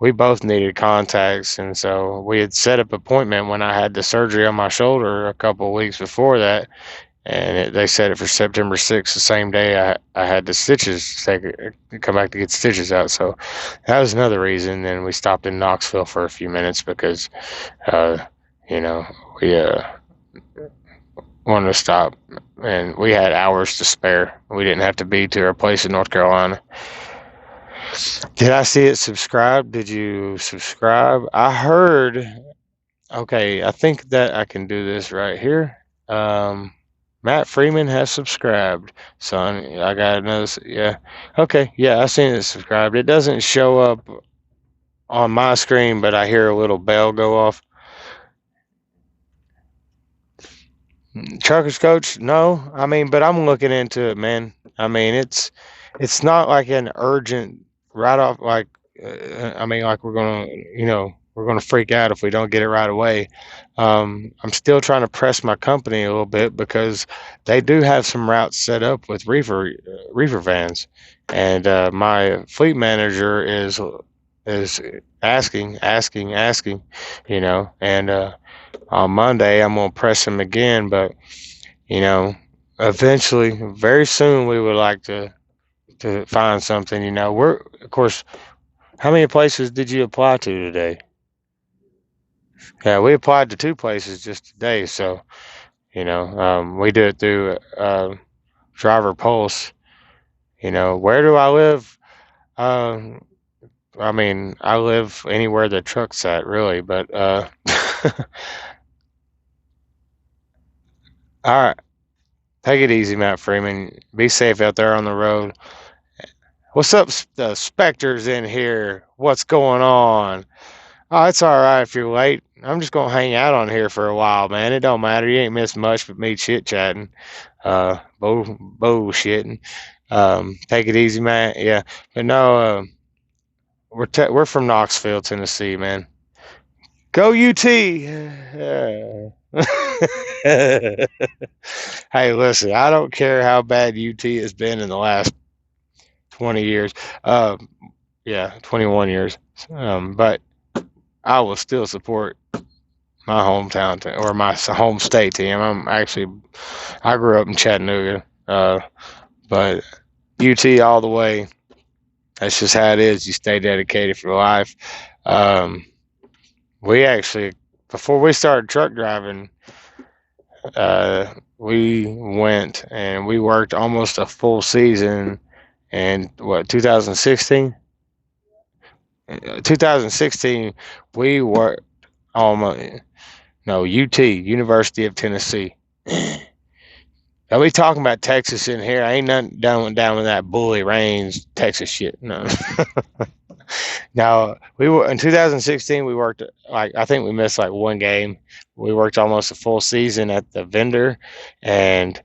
we both needed contacts, and so we had set up an appointment when I had the surgery on my shoulder a couple of weeks before that, and they set it for September 6th, the same day I had the stitches come back to get stitches out. So that was another reason. And we stopped in Knoxville for a few minutes because we wanted to stop, and we had hours to spare. We didn't have to be to our place in North Carolina. Did I see it subscribed? Did you subscribe? I heard. Okay, I think that I can do this right here. Matt Freeman has subscribed, son. I got another. Yeah. Okay. Yeah, I seen it subscribed. It doesn't show up on my screen, but I hear a little bell go off. Truckers Coach? No. I mean, but I'm looking into it, man. I mean, it's not like an urgent right off. Like, like we're gonna freak out if we don't get it right away. I'm still trying to press my company a little bit because they do have some routes set up with reefer vans, and my fleet manager is asking, and on Monday I'm gonna press him again, but eventually, very soon, we would like to find something. We're, of course, how many places did you apply to today? Yeah, we applied to 2 places just today, so we do it through Driver Pulse. Where do I live? I mean, I live anywhere the truck's at, really, but all right. Take it easy, Matt Freeman. Be safe out there on the road. What's up, the Spectre's in here? What's going on? Oh, it's all right if you're late. I'm just going to hang out on here for a while, man. It don't matter. You ain't missed much but me chit-chatting, bullshitting. Take it easy, man. Yeah. But no, we're from Knoxville, Tennessee, man. Go UT! Hey, listen, I don't care how bad UT has been in the last 20 years. 21 years. But I will still support my hometown or my home state team. I grew up in Chattanooga, but UT all the way. That's just how it is. You stay dedicated for life. We actually, before we started truck driving, we went and we worked almost a full season. And what, 2016? 2016, we worked almost, no, University of Tennessee. Are we talking about Texas in here? I ain't nothing down with that bully Rains Texas shit. No. Now we were in 2016. We worked like, I think we missed like one game. We worked almost a full season at the vendor, and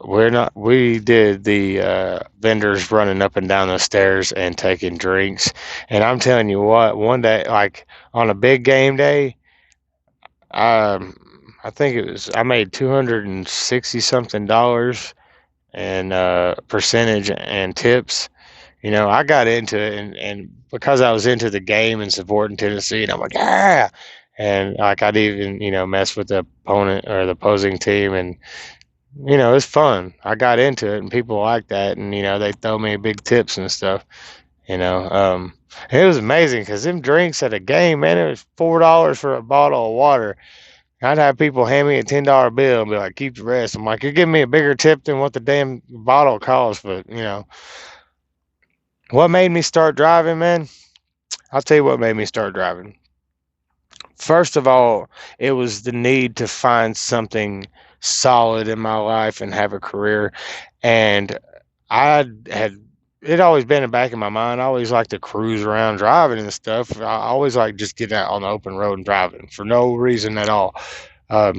we did the vendors running up and down the stairs and taking drinks. And I'm telling you what, one day, like on a big game day, I think I made $260 something and percentage and tips. I got into it, and because I was into the game and supporting Tennessee, and I'm like, yeah, and like I'd even mess with the opponent or the opposing team, and it's fun. I got into it, and people like that, and they throw me big tips and stuff. And it was amazing because them drinks at a game, man, it was $4 for a bottle of water. I'd have people hand me a $10 bill and be like, keep the rest. I'm like, you're giving me a bigger tip than what the damn bottle costs. But, what made me start driving, man? I'll tell you what made me start driving. First of all, it was the need to find something solid in my life and have a career. And it always been in the back of my mind. I always like to cruise around driving and stuff. I always like just getting out on the open road and driving for no reason at all,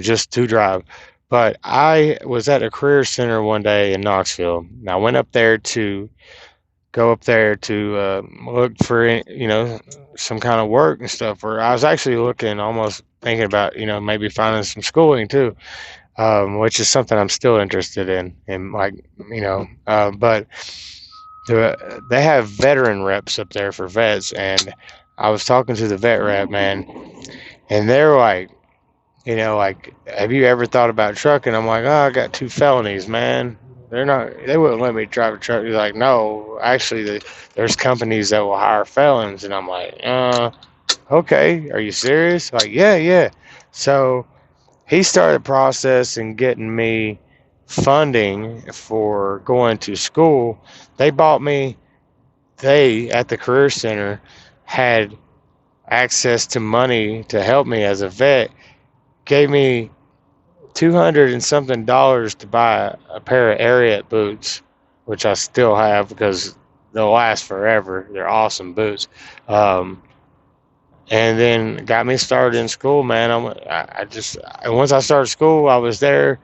just to drive. But I was at a career center one day in Knoxville, and I went up there to look for some kind of work and stuff. Or I was actually looking, almost thinking about maybe finding some schooling too, which is something I'm still interested in. And like but they have veteran reps up there for vets, and I was talking to the vet rep, man, and they're like, like, have you ever thought about trucking? I'm like, oh, I got 2 felonies, man. They wouldn't let me drive a truck. He's like, no, actually, there's companies that will hire felons. And I'm like, okay, are you serious? Like, yeah. So he started the process and getting me funding for going to school. They at the career center had access to money to help me as a vet, gave me $200 and something to buy a pair of Ariat boots, which I still have because they'll last forever. They're awesome boots. And then got me started in school, man. Once I started school, I was there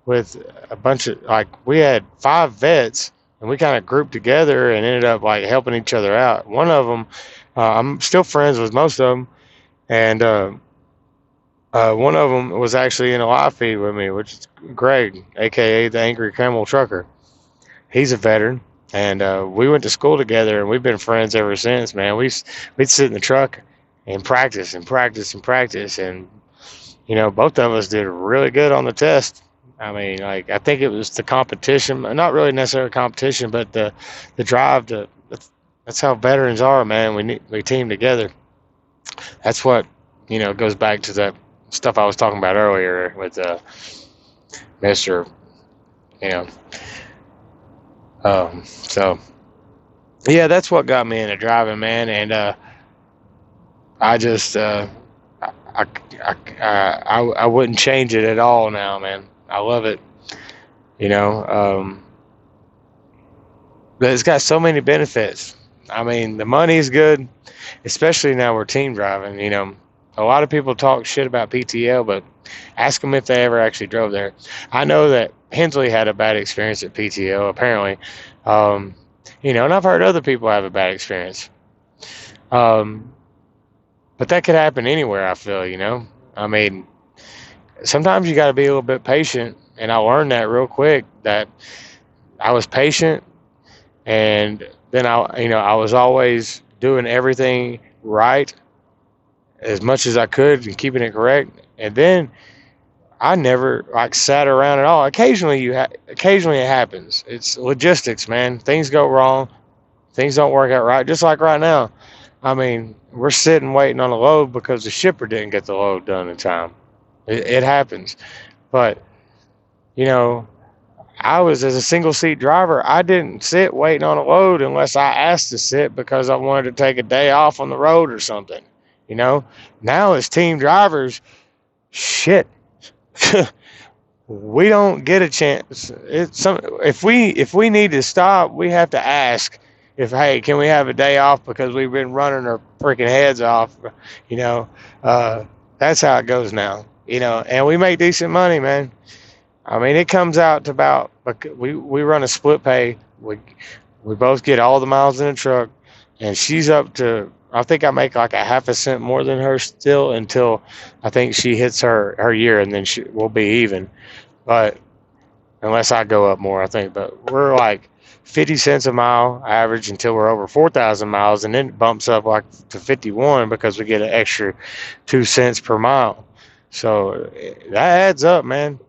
with a bunch of, like, we had 5 vets, and we kind of grouped together and ended up like helping each other out. One of them, I'm still friends with most of them, and one of them was actually in a live feed with me, which is Greg, aka the Angry Camel Trucker. He's a veteran, and we went to school together, and we've been friends ever since, man. We'd sit in the truck and practice, and both of us did really good on the test. I mean, like, I think it was the competition, not really necessarily competition, but the drive to. That's how veterans are, man. We team together. That's what goes back to that stuff I was talking about earlier with Mr. So yeah, that's what got me into driving, man. And I just I wouldn't change it at all now, man. I love it. But it's got so many benefits. I mean, the money's good, especially now we're team driving. A lot of people talk shit about PTL, but ask them if they ever actually drove there. I know that Hensley had a bad experience at PTL, apparently. And I've heard other people have a bad experience. But that could happen anywhere, I feel, I mean, sometimes you got to be a little bit patient, and I learned that real quick, that I was patient, and then I was always doing everything right as much as I could and keeping it correct. And then I never sat around at all. Occasionally it happens. It's logistics, man. Things go wrong. Things don't work out right. Just like right now. I mean, we're sitting waiting on a load because the shipper didn't get the load done in time. It happens. But, you know, I was, as a single seat driver, I didn't sit waiting on a load unless I asked to sit because I wanted to take a day off on the road or something. You know, now as team drivers, shit, we don't get a chance. If we need to stop, we have to ask if, hey, can we have a day off because we've been running our freaking heads off. You know, that's how it goes now. You know, and we make decent money, man. I mean, it comes out to about, we run a split pay. We both get all the miles in the truck, and she's up to, I think I make like a half a cent more than her still until I think she hits her year, and then we'll be even. But unless I go up more, I think. But we're like 50 cents a mile average until we're over 4,000 miles, and then it bumps up like to 51 because we get an extra 2 cents per mile. So that adds up, man.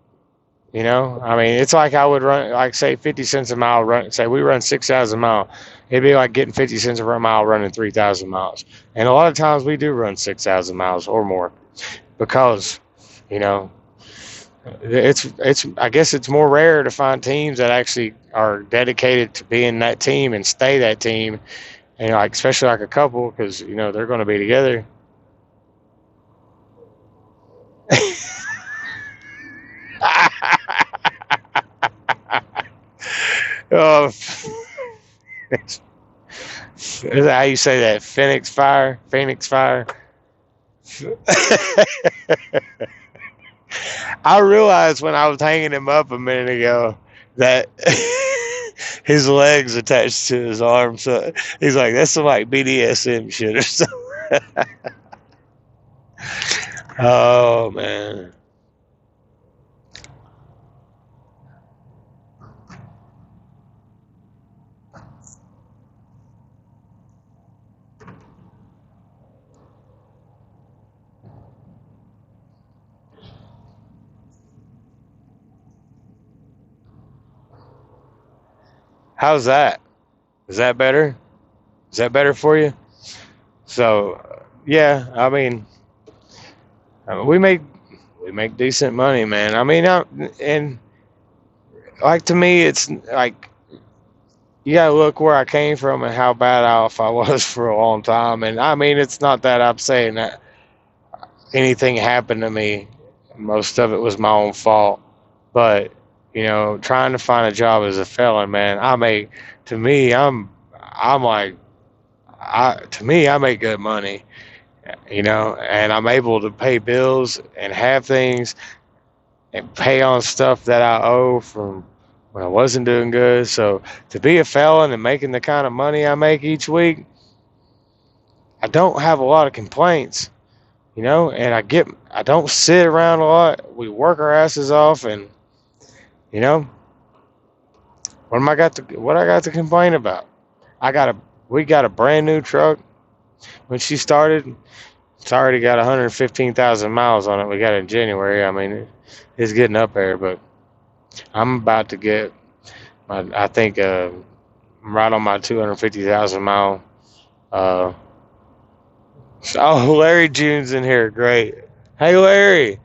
You know, I mean, it's like I would run, like, say, 50 cents a mile, say we run 6,000 miles. It'd be like getting 50 cents a mile running 3,000 miles. And a lot of times we do run 6,000 miles or more because, you know, I guess it's more rare to find teams that actually are dedicated to being that team and stay that team. And, like, especially like a couple, because, you know, they're going to be together. Oh, is that how you say that? Phoenix fire? I realized when I was hanging him up a minute ago that his legs attached to his arms. So he's like, that's some like BDSM shit or something. Oh, man. How's that? Is that better? Is that better for you? So, yeah, I mean, we make decent money, man. I mean, and like, to me, it's like, you gotta look where I came from and how bad off I was for a long time. And I mean, it's not that I'm saying that anything happened to me. Most of it was my own fault. But, you know, trying to find a job as a felon, man, to me, I'm like, to me, I make good money, you know, and I'm able to pay bills and have things and pay on stuff that I owe from when I wasn't doing good. So to be a felon and making the kind of money I make each week, I don't have a lot of complaints, you know, and I don't sit around a lot. We work our asses off, and, you know, what I got to complain about? We got a brand new truck. When she started, it's already got 115,000 miles on it. We got it in January. I mean, it's getting up there, but I'm about to get I think I'm right on my 250,000 mile. Oh, Larry June's in here. Great. Hey, Larry.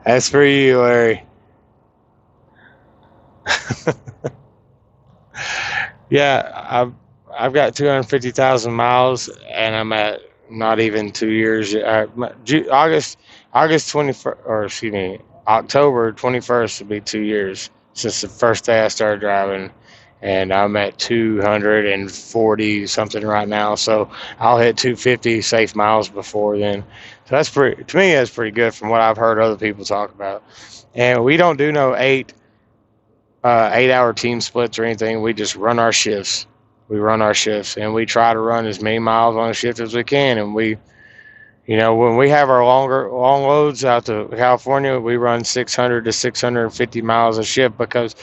That's for you, Larry. Yeah, I've got 250,000 miles, and I'm at not even 2 years. August 21st, or excuse me, October 21st will be 2 years since the first day I started driving, and I'm at 240 something right now. So I'll hit 250 safe miles before then. So that's to me, that's pretty good from what I've heard other people talk about. And we don't do no 8-hour team splits or anything. We just run our shifts. And we try to run as many miles on a shift as we can. And we, you know, when we have our long loads out to California, we run 600 to 650 miles a shift because,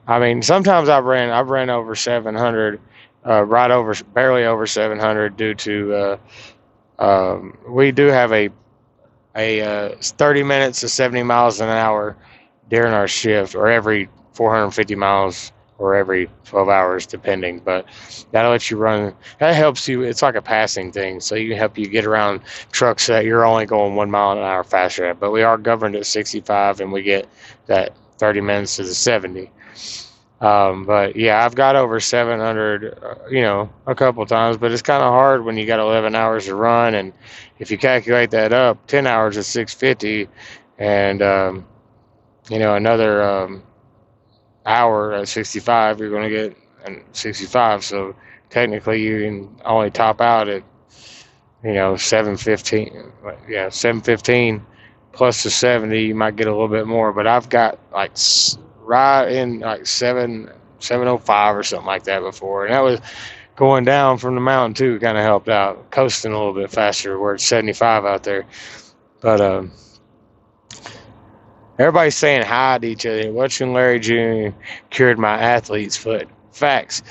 I mean, sometimes I've ran over 700, barely over 700 due to we do have a 30 minutes to 70 miles an hour during our shift, or every 450 miles or every 12 hours, depending. But that'll let you run. That helps you. It's like a passing thing, so you can help you get around trucks that you're only going 1 mile an hour faster at. But we are governed at 65, and we get that 30 minutes to the 70. But yeah, I've got over 700, a couple times, but it's kind of hard when you got 11 hours to run. And if you calculate that up, 10 hours is 650, and, another hour at 65, you're going to get 65. So technically you can only top out at, 715. Yeah, 715 plus the 70, you might get a little bit more, but I've got like right in like 705 or something like that before, and that was going down from the mountain too. Kind of helped out, coasting a little bit faster where it's 75 out there. But everybody's saying hi to each other. Watching Larry Jr. cured my athlete's foot. Facts.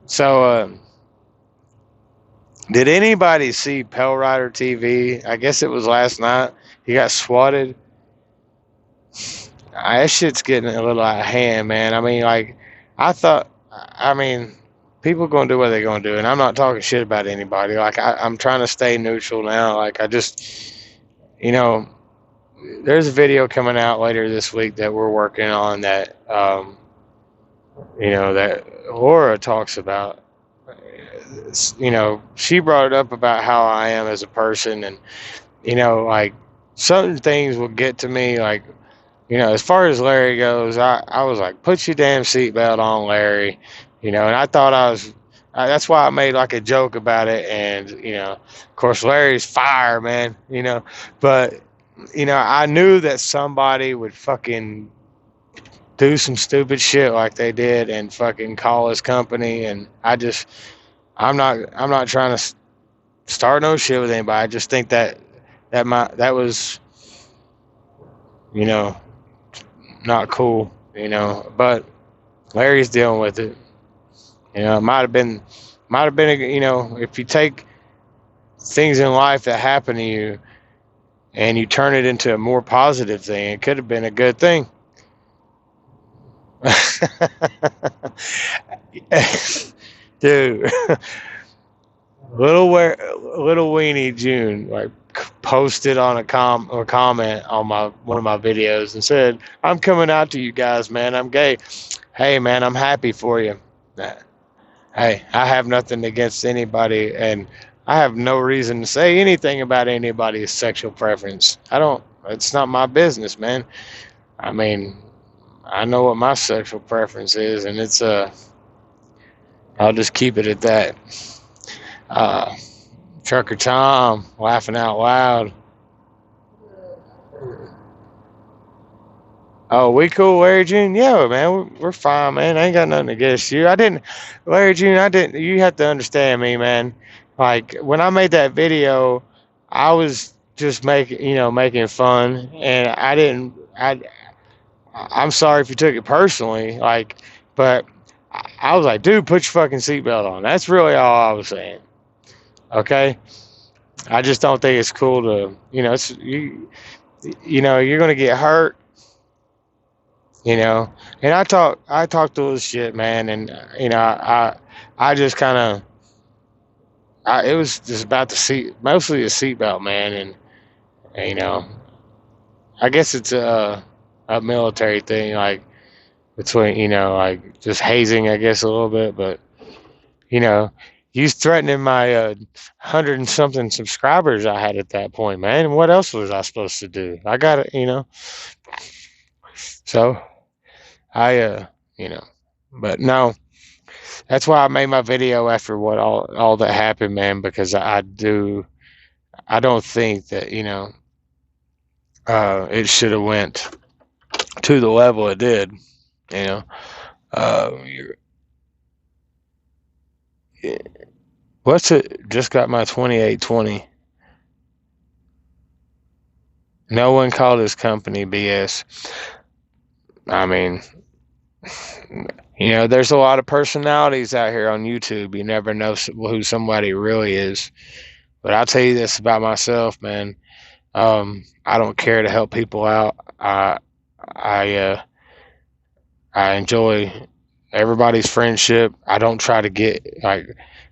So did anybody see Pell Rider TV? I guess it was last night. He got swatted. That shit's getting a little out of hand, man. I mean, like, people going to do what they're going to do, and I'm not talking shit about anybody. Like, I'm trying to stay neutral now. Like, I just, there's a video coming out later this week that we're working on that, that Laura talks about. She brought it up about how I am as a person, and, like, certain things will get to me, like, as far as Larry goes, I was like, put your damn seatbelt on, Larry. And I thought that's why I made like a joke about it. And, of course, Larry's fire, man, but, I knew that somebody would fucking do some stupid shit like they did and fucking call his company. And I'm not trying to start no shit with anybody. I just think that was, not cool, but Larry's dealing with it. It might have been, if you take things in life that happen to you and you turn it into a more positive thing, it could have been a good thing. Dude, little weenie June, like, posted on a comment on one of my videos and said, I'm coming out to you guys, man. I'm gay. Hey, man, I'm happy for you. Hey, I have nothing against anybody, and I have no reason to say anything about anybody's sexual preference. It's not my business, man. I mean, I know what my sexual preference is, and it's I'll just keep it at that. Trucker Tom laughing out loud. Oh, we cool, Larry June? Yeah, man, we're fine, man. I ain't got nothing against you. Larry June, you have to understand me, man. Like, when I made that video, I was just making fun, and I'm sorry if you took it personally, like, but I was like, dude, put your fucking seatbelt on. That's really all I was saying. Okay? I just don't think it's cool to, you're going to get hurt, and I talk to this shit, man, and, I just kind of, it was just about mostly the seatbelt, man, and, I guess it's a military thing, like, between, like, just hazing, I guess, a little bit, but, he's threatening my 100 and something subscribers I had at that point, man. And what else was I supposed to do? I got it, So I, but no, that's why I made my video after what all that happened, man, because I don't think that, it should have went to the level it did, What's it? Just got my 2820. No one called his company BS. I mean, there's a lot of personalities out here on YouTube. You never know who somebody really is. But I'll tell you this about myself, man. I don't care to help people out. I enjoy everybody's friendship. I don't try to get, like,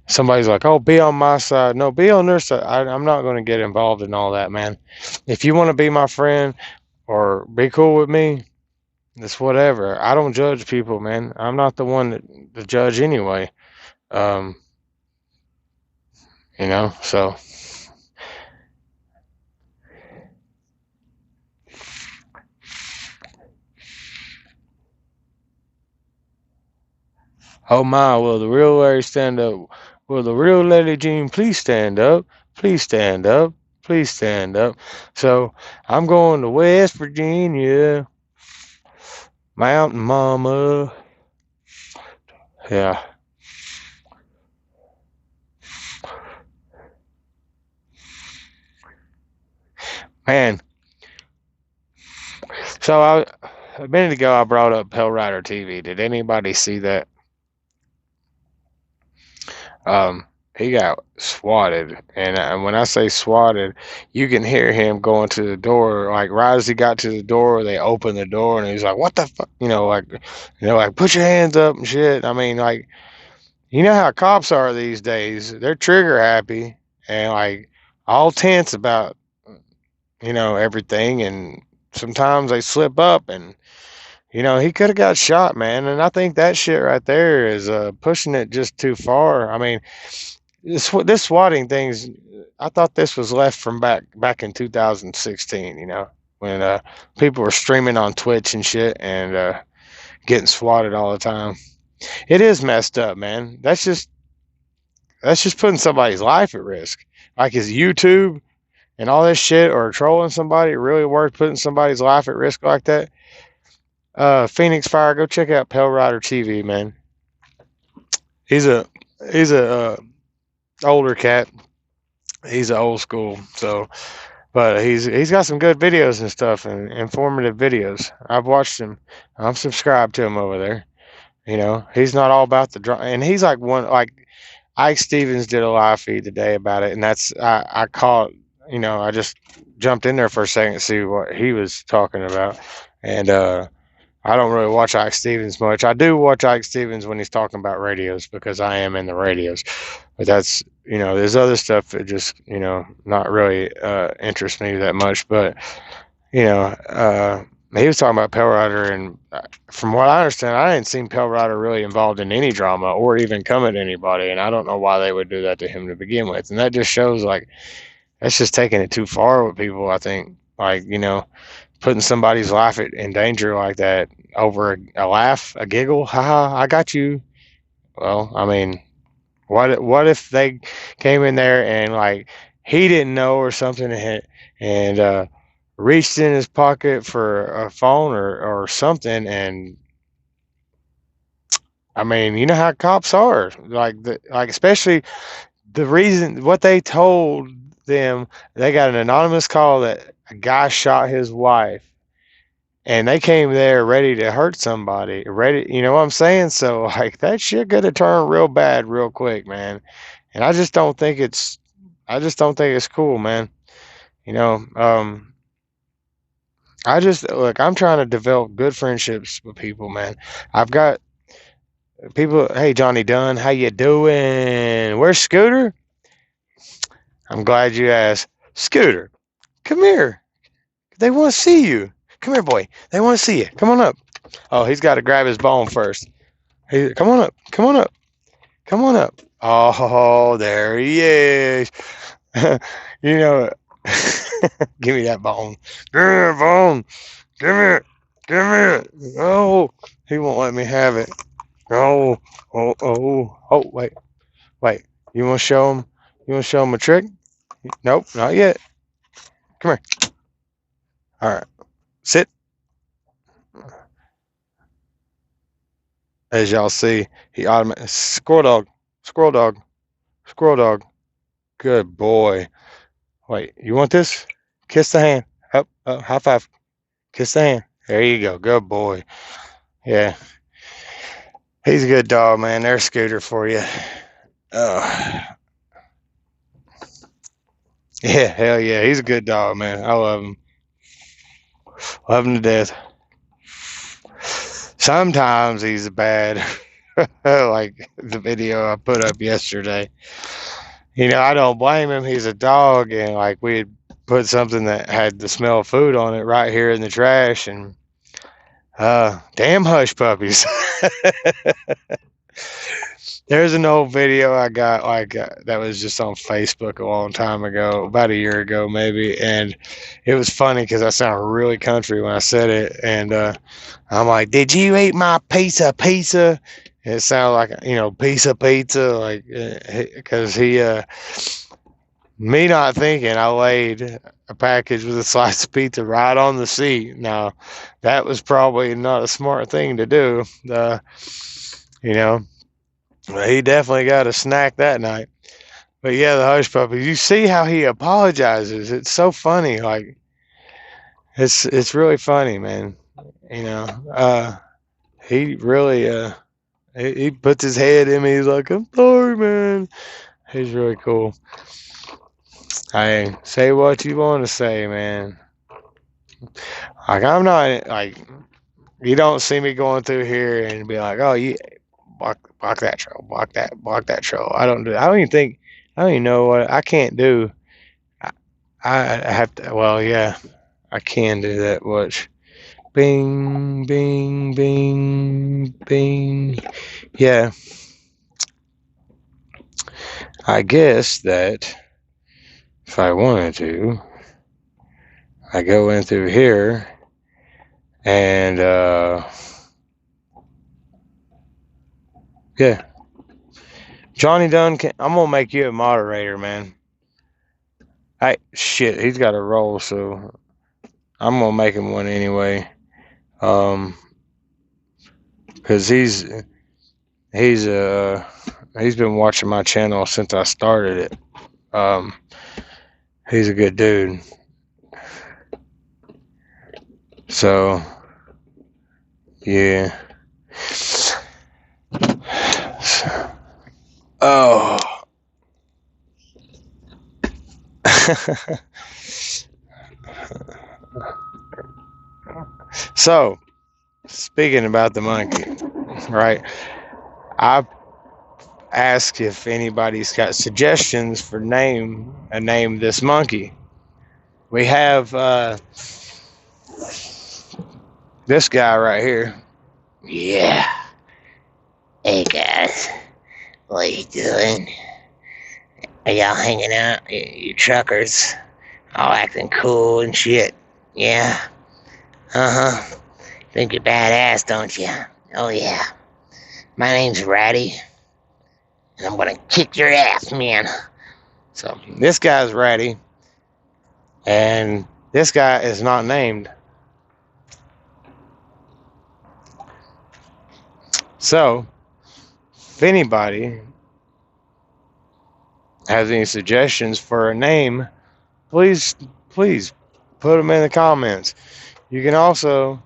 somebody's like, oh, be on my side. No, be on their side. I'm not going to get involved in all that, man. If you want to be my friend or be cool with me, it's whatever. I don't judge people, man. I'm not the one to judge anyway. Um, so. Oh my, will the real Larry stand up? Will the real Lady Jean please stand up? Please stand up. Please stand up. So I'm going to West Virginia. Mountain Mama. Yeah. Man. So a minute ago I brought up Pell Rider TV. Did anybody see that? He got swatted, and when I say swatted, you can hear him going to the door. Like right as he got to the door, they opened the door, and he's like, "What the fuck?" Like put your hands up and shit. I mean, like, you know how cops are these days? They're trigger happy and like all tense about everything, and sometimes they slip up, and he could have got shot, man. And I think that shit right there is pushing it just too far. I mean. This swatting things, I thought this was left from back in 2016, when people were streaming on Twitch and shit and getting swatted all the time. It is messed up, man. That's just putting somebody's life at risk. Like, is YouTube and all this shit or trolling somebody really worth putting somebody's life at risk like that? Phoenix Fire, go check out Pell Rider TV, man. He's a older cat. He's old school, but he's got some good videos and stuff, and informative videos. I've watched him. I'm subscribed to him over there. He's not all about the drama, and he's like Ike Stevens did a live feed today about it, and that's I caught. I just jumped in there for a second to see what he was talking about, and I don't really watch Ike Stevens much. I do watch Ike Stevens when he's talking about radios because I am in the radios. But that's, there's other stuff that just, not really interests me that much. But, he was talking about Pell Rider, and from what I understand, I ain't seen Pell Rider really involved in any drama or even come at anybody. And I don't know why they would do that to him to begin with. And that just shows, like, that's just taking it too far with people, I think. Like, putting somebody's life in danger like that over a laugh, a giggle, haha, I got you. Well, I mean, what if they came in there and like he didn't know or something and reached in his pocket for a phone or something, and I mean, you know how cops are, like especially the reason what they told them, they got an anonymous call that a guy shot his wife. And they came there ready to hurt somebody, you know what I'm saying? So, like, that shit could have turned real bad real quick, man. And I just don't think it's cool, man. I'm trying to develop good friendships with people, man. I've got people, hey, Johnny Dunn, how you doing? Where's Scooter? I'm glad you asked. Scooter, come here. They want to see you. Come here, boy. They want to see you. Come on up. Oh, he's got to grab his bone first. Hey, come on up. Come on up. Come on up. Oh, there he is. Give me that bone. Give me that bone. Give me it. Give me it. Oh, he won't let me have it. Oh, wait. You want to show him? You want to show him a trick? Nope, not yet. Come here. All right. Sit. As y'all see, he automatically squirrel dog. Good boy. Wait, you want this? Kiss the hand. Up, high five. Kiss the hand. There you go. Good boy. Yeah, he's a good dog, man. There's Scooter for you. Yeah, hell yeah, he's a good dog, man. I love him. Love him to death. Sometimes he's bad. like the video I put up yesterday. You know, I don't blame him. He's a dog, and like we had put something that had the smell of food on it right here in the trash, and damn hush puppies. There's an old video I got that was just on Facebook a long time ago, about a year ago maybe, and it was funny because I sound really country when I said it, and I'm like, "Did you eat my piece of pizza?" And it sounded like, you know, piece of pizza, like because me not thinking, I laid a package with a slice of pizza right on the seat. Now, that was probably not a smart thing to do. You know. He definitely got a snack that night. But yeah, the hush puppy. You see how he apologizes. It's so funny. Like it's really funny, man. You know, he really he puts his head in me. He's like, "I'm sorry, man." He's really cool. Hey, say what you want to say, man. Like I'm not like, you don't see me going through here and be like, "Oh, you block that trail, block that trail." I don't even know what I can't do. I have to, well, yeah, I can do that. Watch. Bing, bing, bing, bing. Yeah. I guess that if I wanted to, I go in through here and, yeah. Johnny Dunn, I'm going to make you a moderator, man. Shit, he's got a roll, so I'm going to make him one anyway. Because he's been watching my channel since I started it. He's a good dude. So, yeah. Oh. So, speaking about the monkey, right? I asked if anybody's got suggestions for name this monkey. We have this guy right here. Yeah. Hey guys, what you doing? Are y'all hanging out? You truckers, all acting cool and shit. Yeah. Think you're badass, don't you? Oh yeah. My name's Ratty, and I'm gonna kick your ass, man. So this guy's Ratty, and this guy is not named. So, if anybody has any suggestions for a name, please put them in the comments. You can also,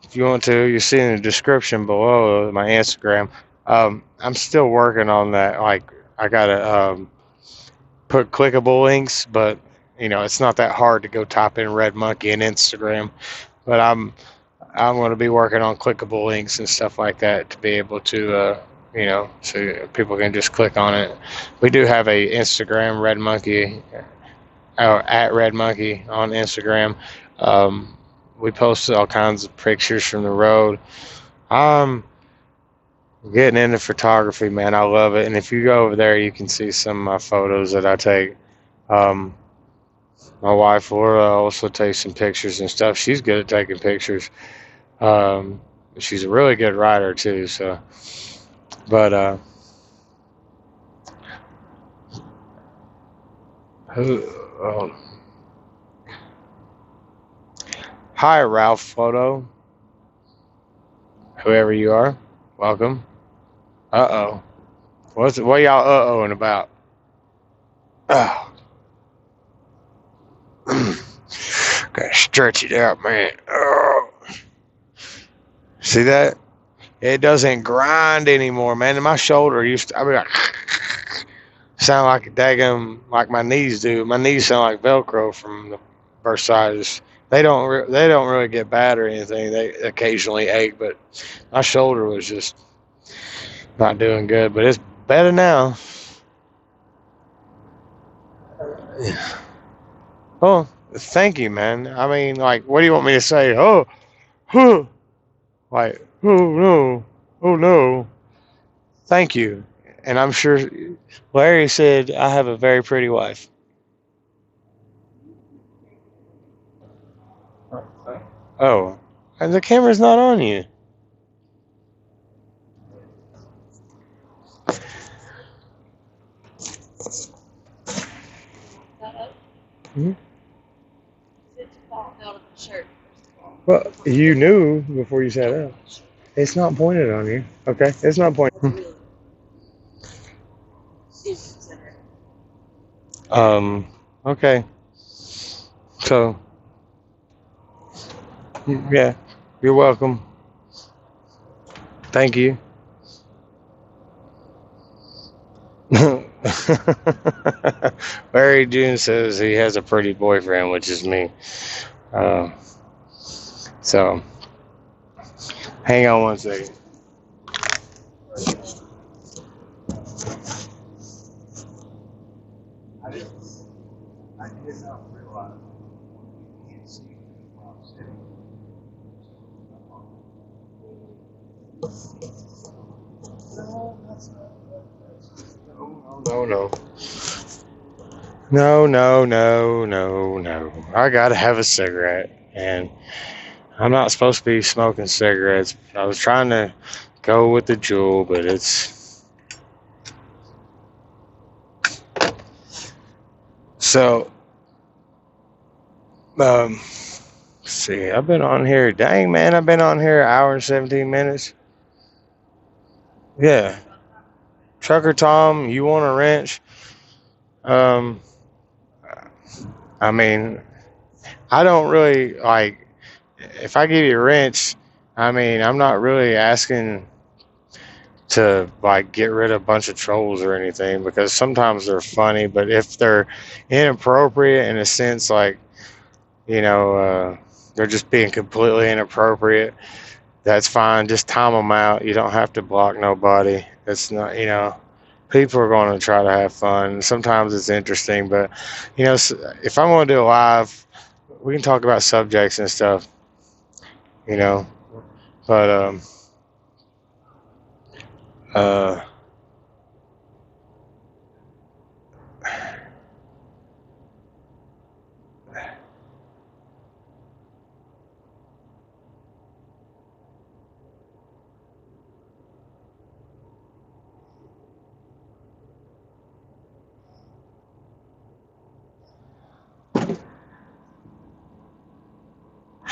if you want to, you see in the description below my Instagram. I'm still working on that. Like, I gotta put clickable links, but you know, it's not that hard to go type in Red Monkey in Instagram. But I'm going to be working on clickable links and stuff like that to be able to, you know, so people can just click on it. We do have a Instagram, Red Monkey, at Red Monkey on Instagram. We post all kinds of pictures from the road. I'm getting into photography, man. I love it. And if you go over there, you can see some of my photos that I take. My wife Laura also takes some pictures and stuff. She's good at taking pictures. She's a really good writer too. So, but hi, Ralph Photo. Whoever you are, welcome. What y'all uh-ohing about? Oh. Gotta stretch it out, man. Oh. See that? It doesn't grind anymore, man. And my shoulder used to, I mean, like, sound like a daggum, like my knees do. My knees sound like Velcro from the Versailles. They don't really get bad or anything. They occasionally ache, but my shoulder was just, Not doing good, but it's better now. Oh, thank you, man. I mean, like, what do you want me to say? Oh, huh. Like, oh no, oh no. Thank you. And I'm sure Larry said I have a very pretty wife. Oh, and the camera's not on you. Hmm? Well, you knew before you sat up. It's not pointed on you. Okay, it's not pointed. Okay. So, yeah, you're welcome. Thank you. Larry June says he has a pretty boyfriend, which is me. So, hang on one second. I did not realize you can't see while I'm sitting. No. No. I gotta have a cigarette, and I'm not supposed to be smoking cigarettes. I was trying to go with the Juul, but it's so. See, I've been on here. Dang, man, I've been on here an hour and 17 minutes. Yeah. Trucker Tom, you want a wrench? I mean, I don't really like. If I give you a wrench, I mean, I'm not really asking to like get rid of a bunch of trolls or anything, because sometimes they're funny, but if they're inappropriate in a sense, like, they're just being completely inappropriate, that's fine. Just time them out. You don't have to block nobody. It's not, people are going to try to have fun. Sometimes it's interesting, but if I'm going to do a live, we can talk about subjects and stuff, but uh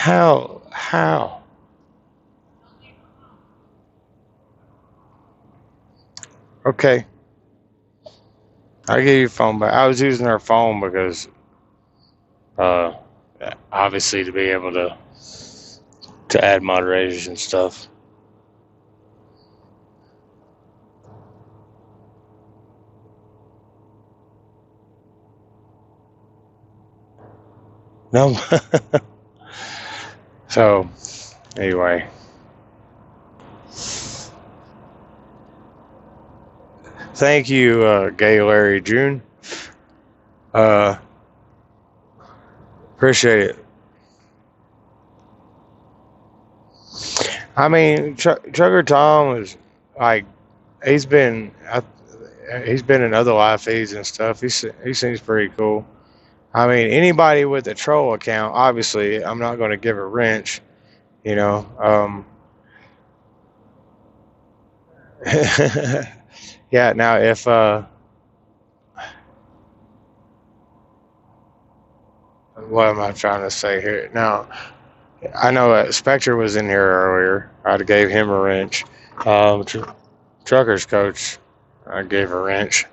how okay, I'll give you your phone back. I was using her phone because uh obviously to be able to add moderators and stuff. No. So anyway, thank you, Gay Larry June. Appreciate it. I mean, Trucker Tom is like, he's been in other live feeds and stuff. He seems pretty cool. I mean, anybody with a troll account, obviously, I'm not going to give a wrench. Yeah. Now, if what am I trying to say here? Now, I know Spectre was in here earlier. I gave him a wrench. Trucker's coach, I gave a wrench.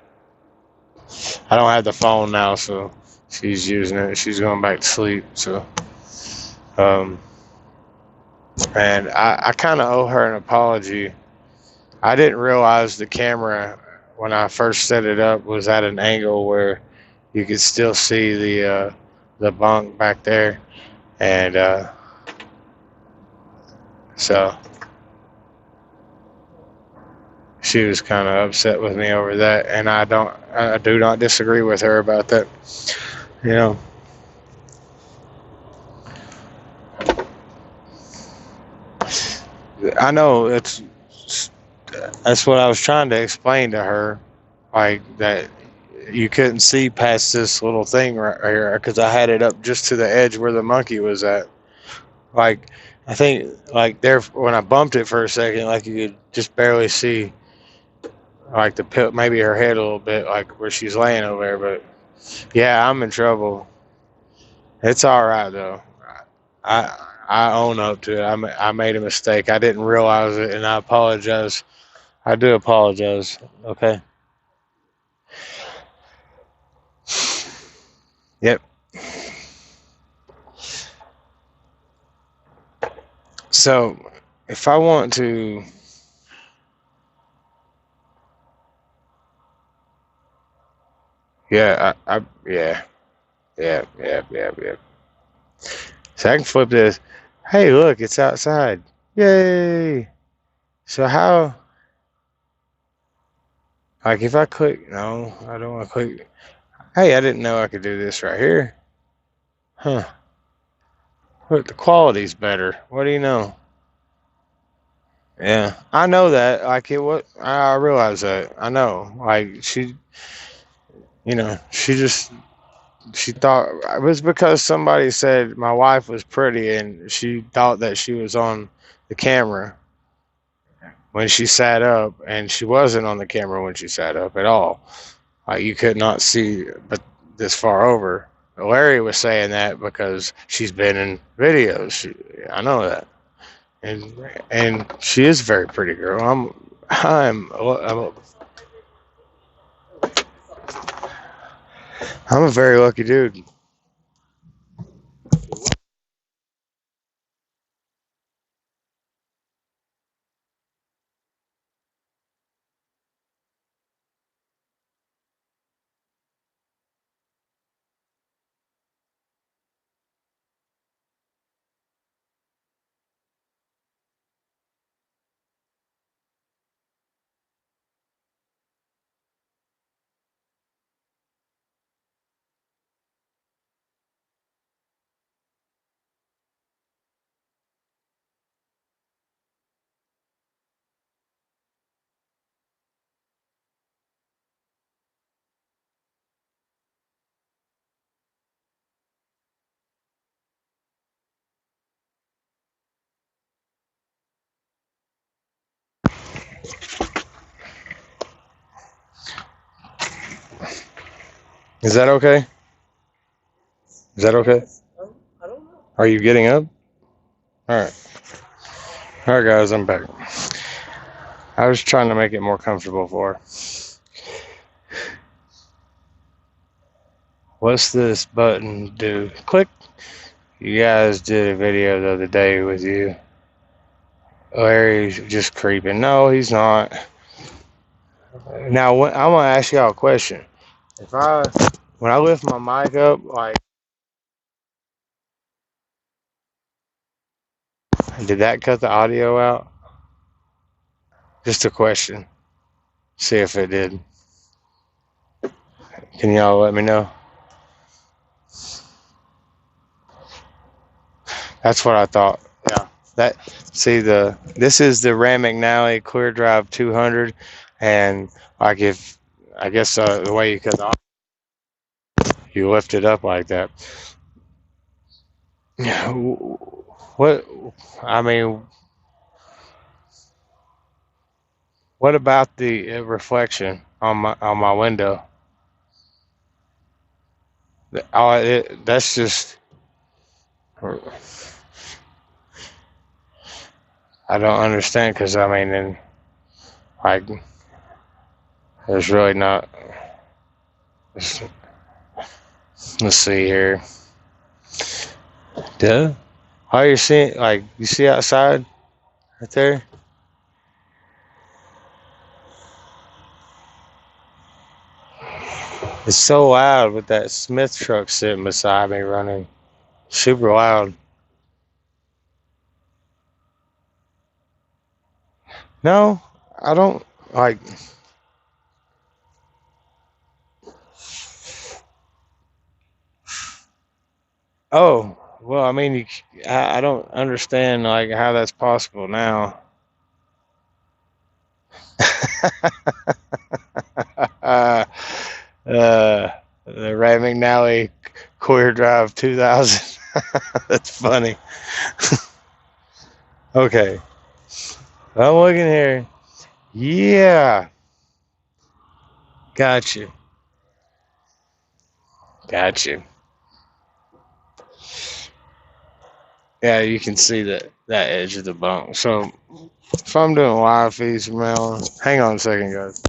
I don't have the phone now, so she's using it. She's going back to sleep. So, and I kind of owe her an apology. I didn't realize the camera when I first set it up was at an angle where you could still see the bunk back there, and so she was kind of upset with me over that, and I do not disagree with her about that. You know, I know that's what I was trying to explain to her, like that you couldn't see past this little thing right here because I had it up just to the edge where the monkey was at. Like I think like there when I bumped it for a second, like you could just barely see like maybe her head a little bit, like where she's laying over there. But yeah, I'm in trouble. It's all right though. I own up to it. I made a mistake. I didn't realize it, and I apologize. I do apologize. Okay. Yep. So if I want to, yeah, yeah, yeah. So I can flip this. Hey, look, it's outside. Yay! So how? Like if I click, no, I don't want to click. Hey, I didn't know I could do this right here. Huh. Look, the quality's better. What do you know? Yeah, I know that. Like it, what I realize that. I know. Like she, she thought it was because somebody said my wife was pretty, and she thought that she was on the camera when she sat up, and she wasn't on the camera when she sat up at all. Like you could not see, but this far over. Larry was saying that because she's been in videos. I know that. And she is a very pretty girl. I'm a very lucky dude. Is that okay? Is that okay? Are you getting up? All right. All right, guys, I'm back. I was trying to make it more comfortable for her. What's this button do? Click. You guys did a video the other day with you. Larry's just creeping. No, he's not. Now, I want to ask y'all a question. When I lift my mic up, like, did that cut the audio out? Just a question. See if it did. Can y'all let me know? That's what I thought. Yeah. This is the Mcnally Cleardryve 200, and like if I guess the way you cut the audio, you lift it up like that. What I mean, what about the reflection on my window? That's just I don't understand because I mean, like there's really not. Let's see here. Duh. All you're seeing, like you see outside, right there. It's so loud with that Smith truck sitting beside me running. Super loud. No, I don't. Like, oh, well, I mean, I don't understand like how that's possible now. The Ray McNally Cleardryve 2000. That's funny. Okay, I'm looking here. Yeah, got you. Got you. Yeah, you can see that edge of the bunk. So if I'm doing live feeds from now on, hang on a second, guys.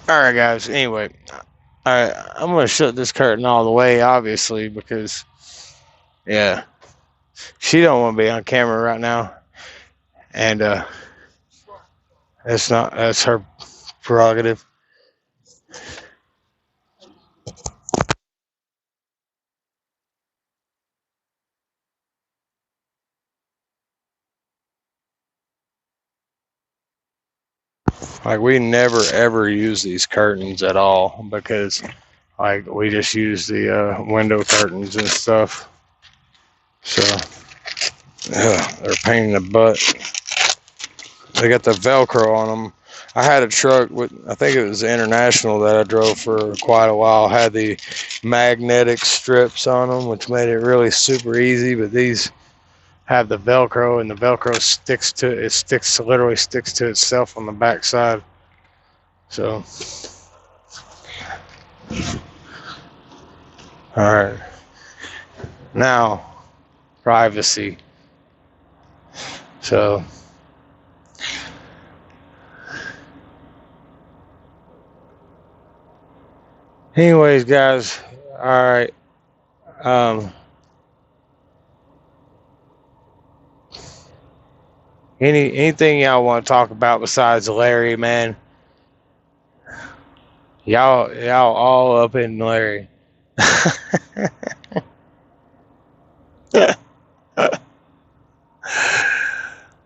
All right, guys. Anyway, I'm gonna shut this curtain all the way, obviously, because yeah, she don't want to be on camera right now, and that's her prerogative. Like we never ever use these curtains at all because like we just use the window curtains and stuff. So they're a pain in the butt. They got the Velcro on them. I had a truck with, I think it was International that I drove for quite a while. Had the magnetic strips on them, which made it really super easy. But these have the Velcro, and the Velcro sticks to it. Literally sticks to itself on the back side. So, all right. Now, privacy. So, anyways, guys. All right. Anything y'all want to talk about besides Larry, man? Y'all all up in Larry.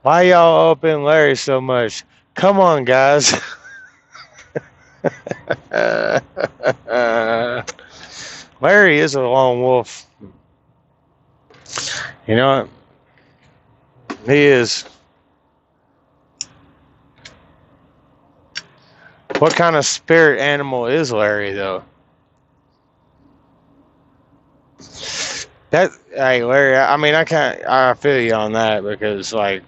Why y'all up in Larry so much? Come on, guys. Larry is a lone wolf. You know what? He is. What kind of spirit animal is Larry, though? Hey, Larry, I mean, I feel you on that because, like,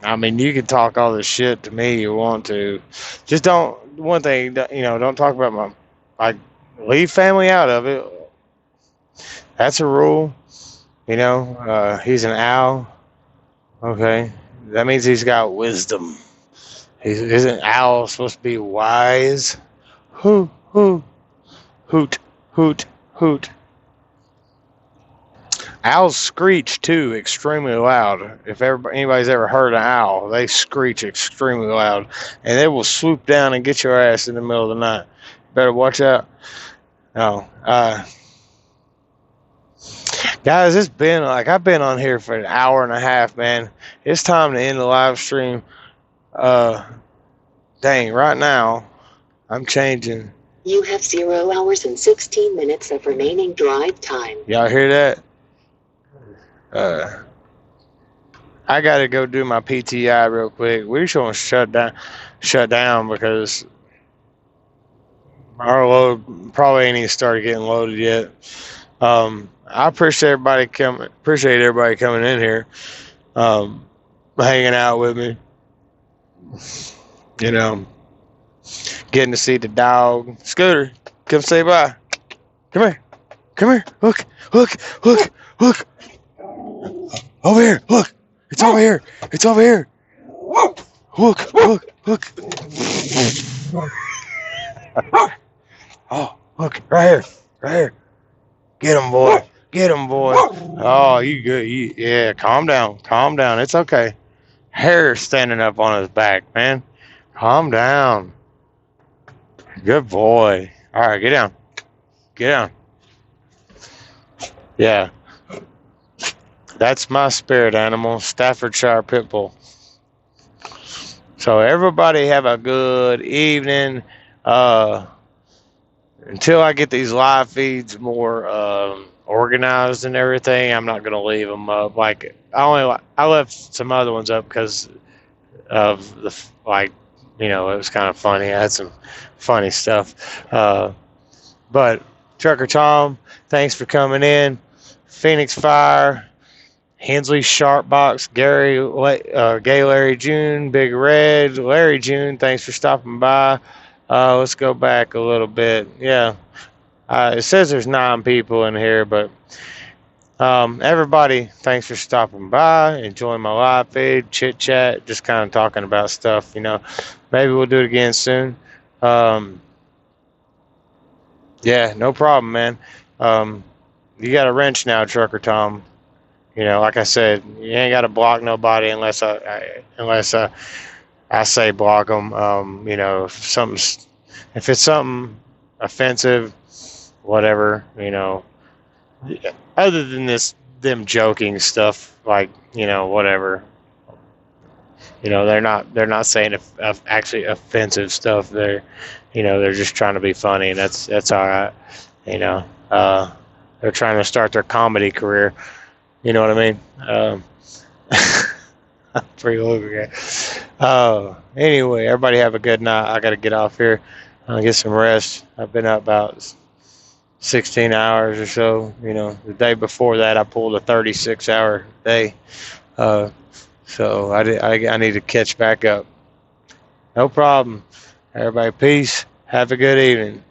I mean, you can talk all the shit to me you want to. Just don't, one thing, don't talk about like, leave family out of it. That's a rule. He's an owl. Okay. That means he's got wisdom. Isn't owl supposed to be wise? Hoot, hoot, hoot, hoot, hoot. Owls screech too, extremely loud. If anybody's ever heard an owl, they screech extremely loud, and they will swoop down and get your ass in the middle of the night. Better watch out. No, Guys, it's been like I've been on here for an hour and a half, man. It's time to end the live stream. Dang, right now I'm changing. You have 0 hours and 16 minutes of remaining drive time. Y'all hear that? I gotta go do my PTI real quick. We just want to shut down because our load probably ain't even started getting loaded yet. I appreciate everybody coming in here, hanging out with me. You know, getting to see the dog. Scooter, come say bye. Come here. Look. Over here. Look. It's over here. Look. Oh, look, right here. Get him, boy. Oh, you good. Yeah, calm down. It's okay. Hair standing up on his back, man. Calm down. Good boy. All right, get down. Yeah. That's my spirit animal, Staffordshire Pit Bull. So everybody have a good evening. Until I get these live feeds more organized and everything, I'm not gonna leave them up. Like I left some other ones up because of the it was kind of funny. I had some funny stuff. But Trucker Tom, thanks for coming in. Phoenix Fire, Hensley Sharpbox, Gay Larry June, Big Red, Larry June, thanks for stopping by. Let's go back a little bit. Yeah. It says there's 9 people in here, but everybody, thanks for stopping by, enjoying my live feed, chit chat, just kind of talking about stuff, Maybe we'll do it again soon. Yeah, no problem, man. You got a wrench now, Trucker Tom. Like I said, you ain't got to block nobody unless I say block them. If it's something offensive, whatever, other than them joking stuff, whatever. They're not saying actually offensive stuff. They're just trying to be funny, and that's all right. They're trying to start their comedy career. You know what I mean? Pretty over here. Anyway, everybody have a good night. I got to get off here. Get some rest. I've been up about 16 hours or so. The day before that, I pulled a 36-hour day. So I need to catch back up. No problem. Everybody, peace. Have a good evening.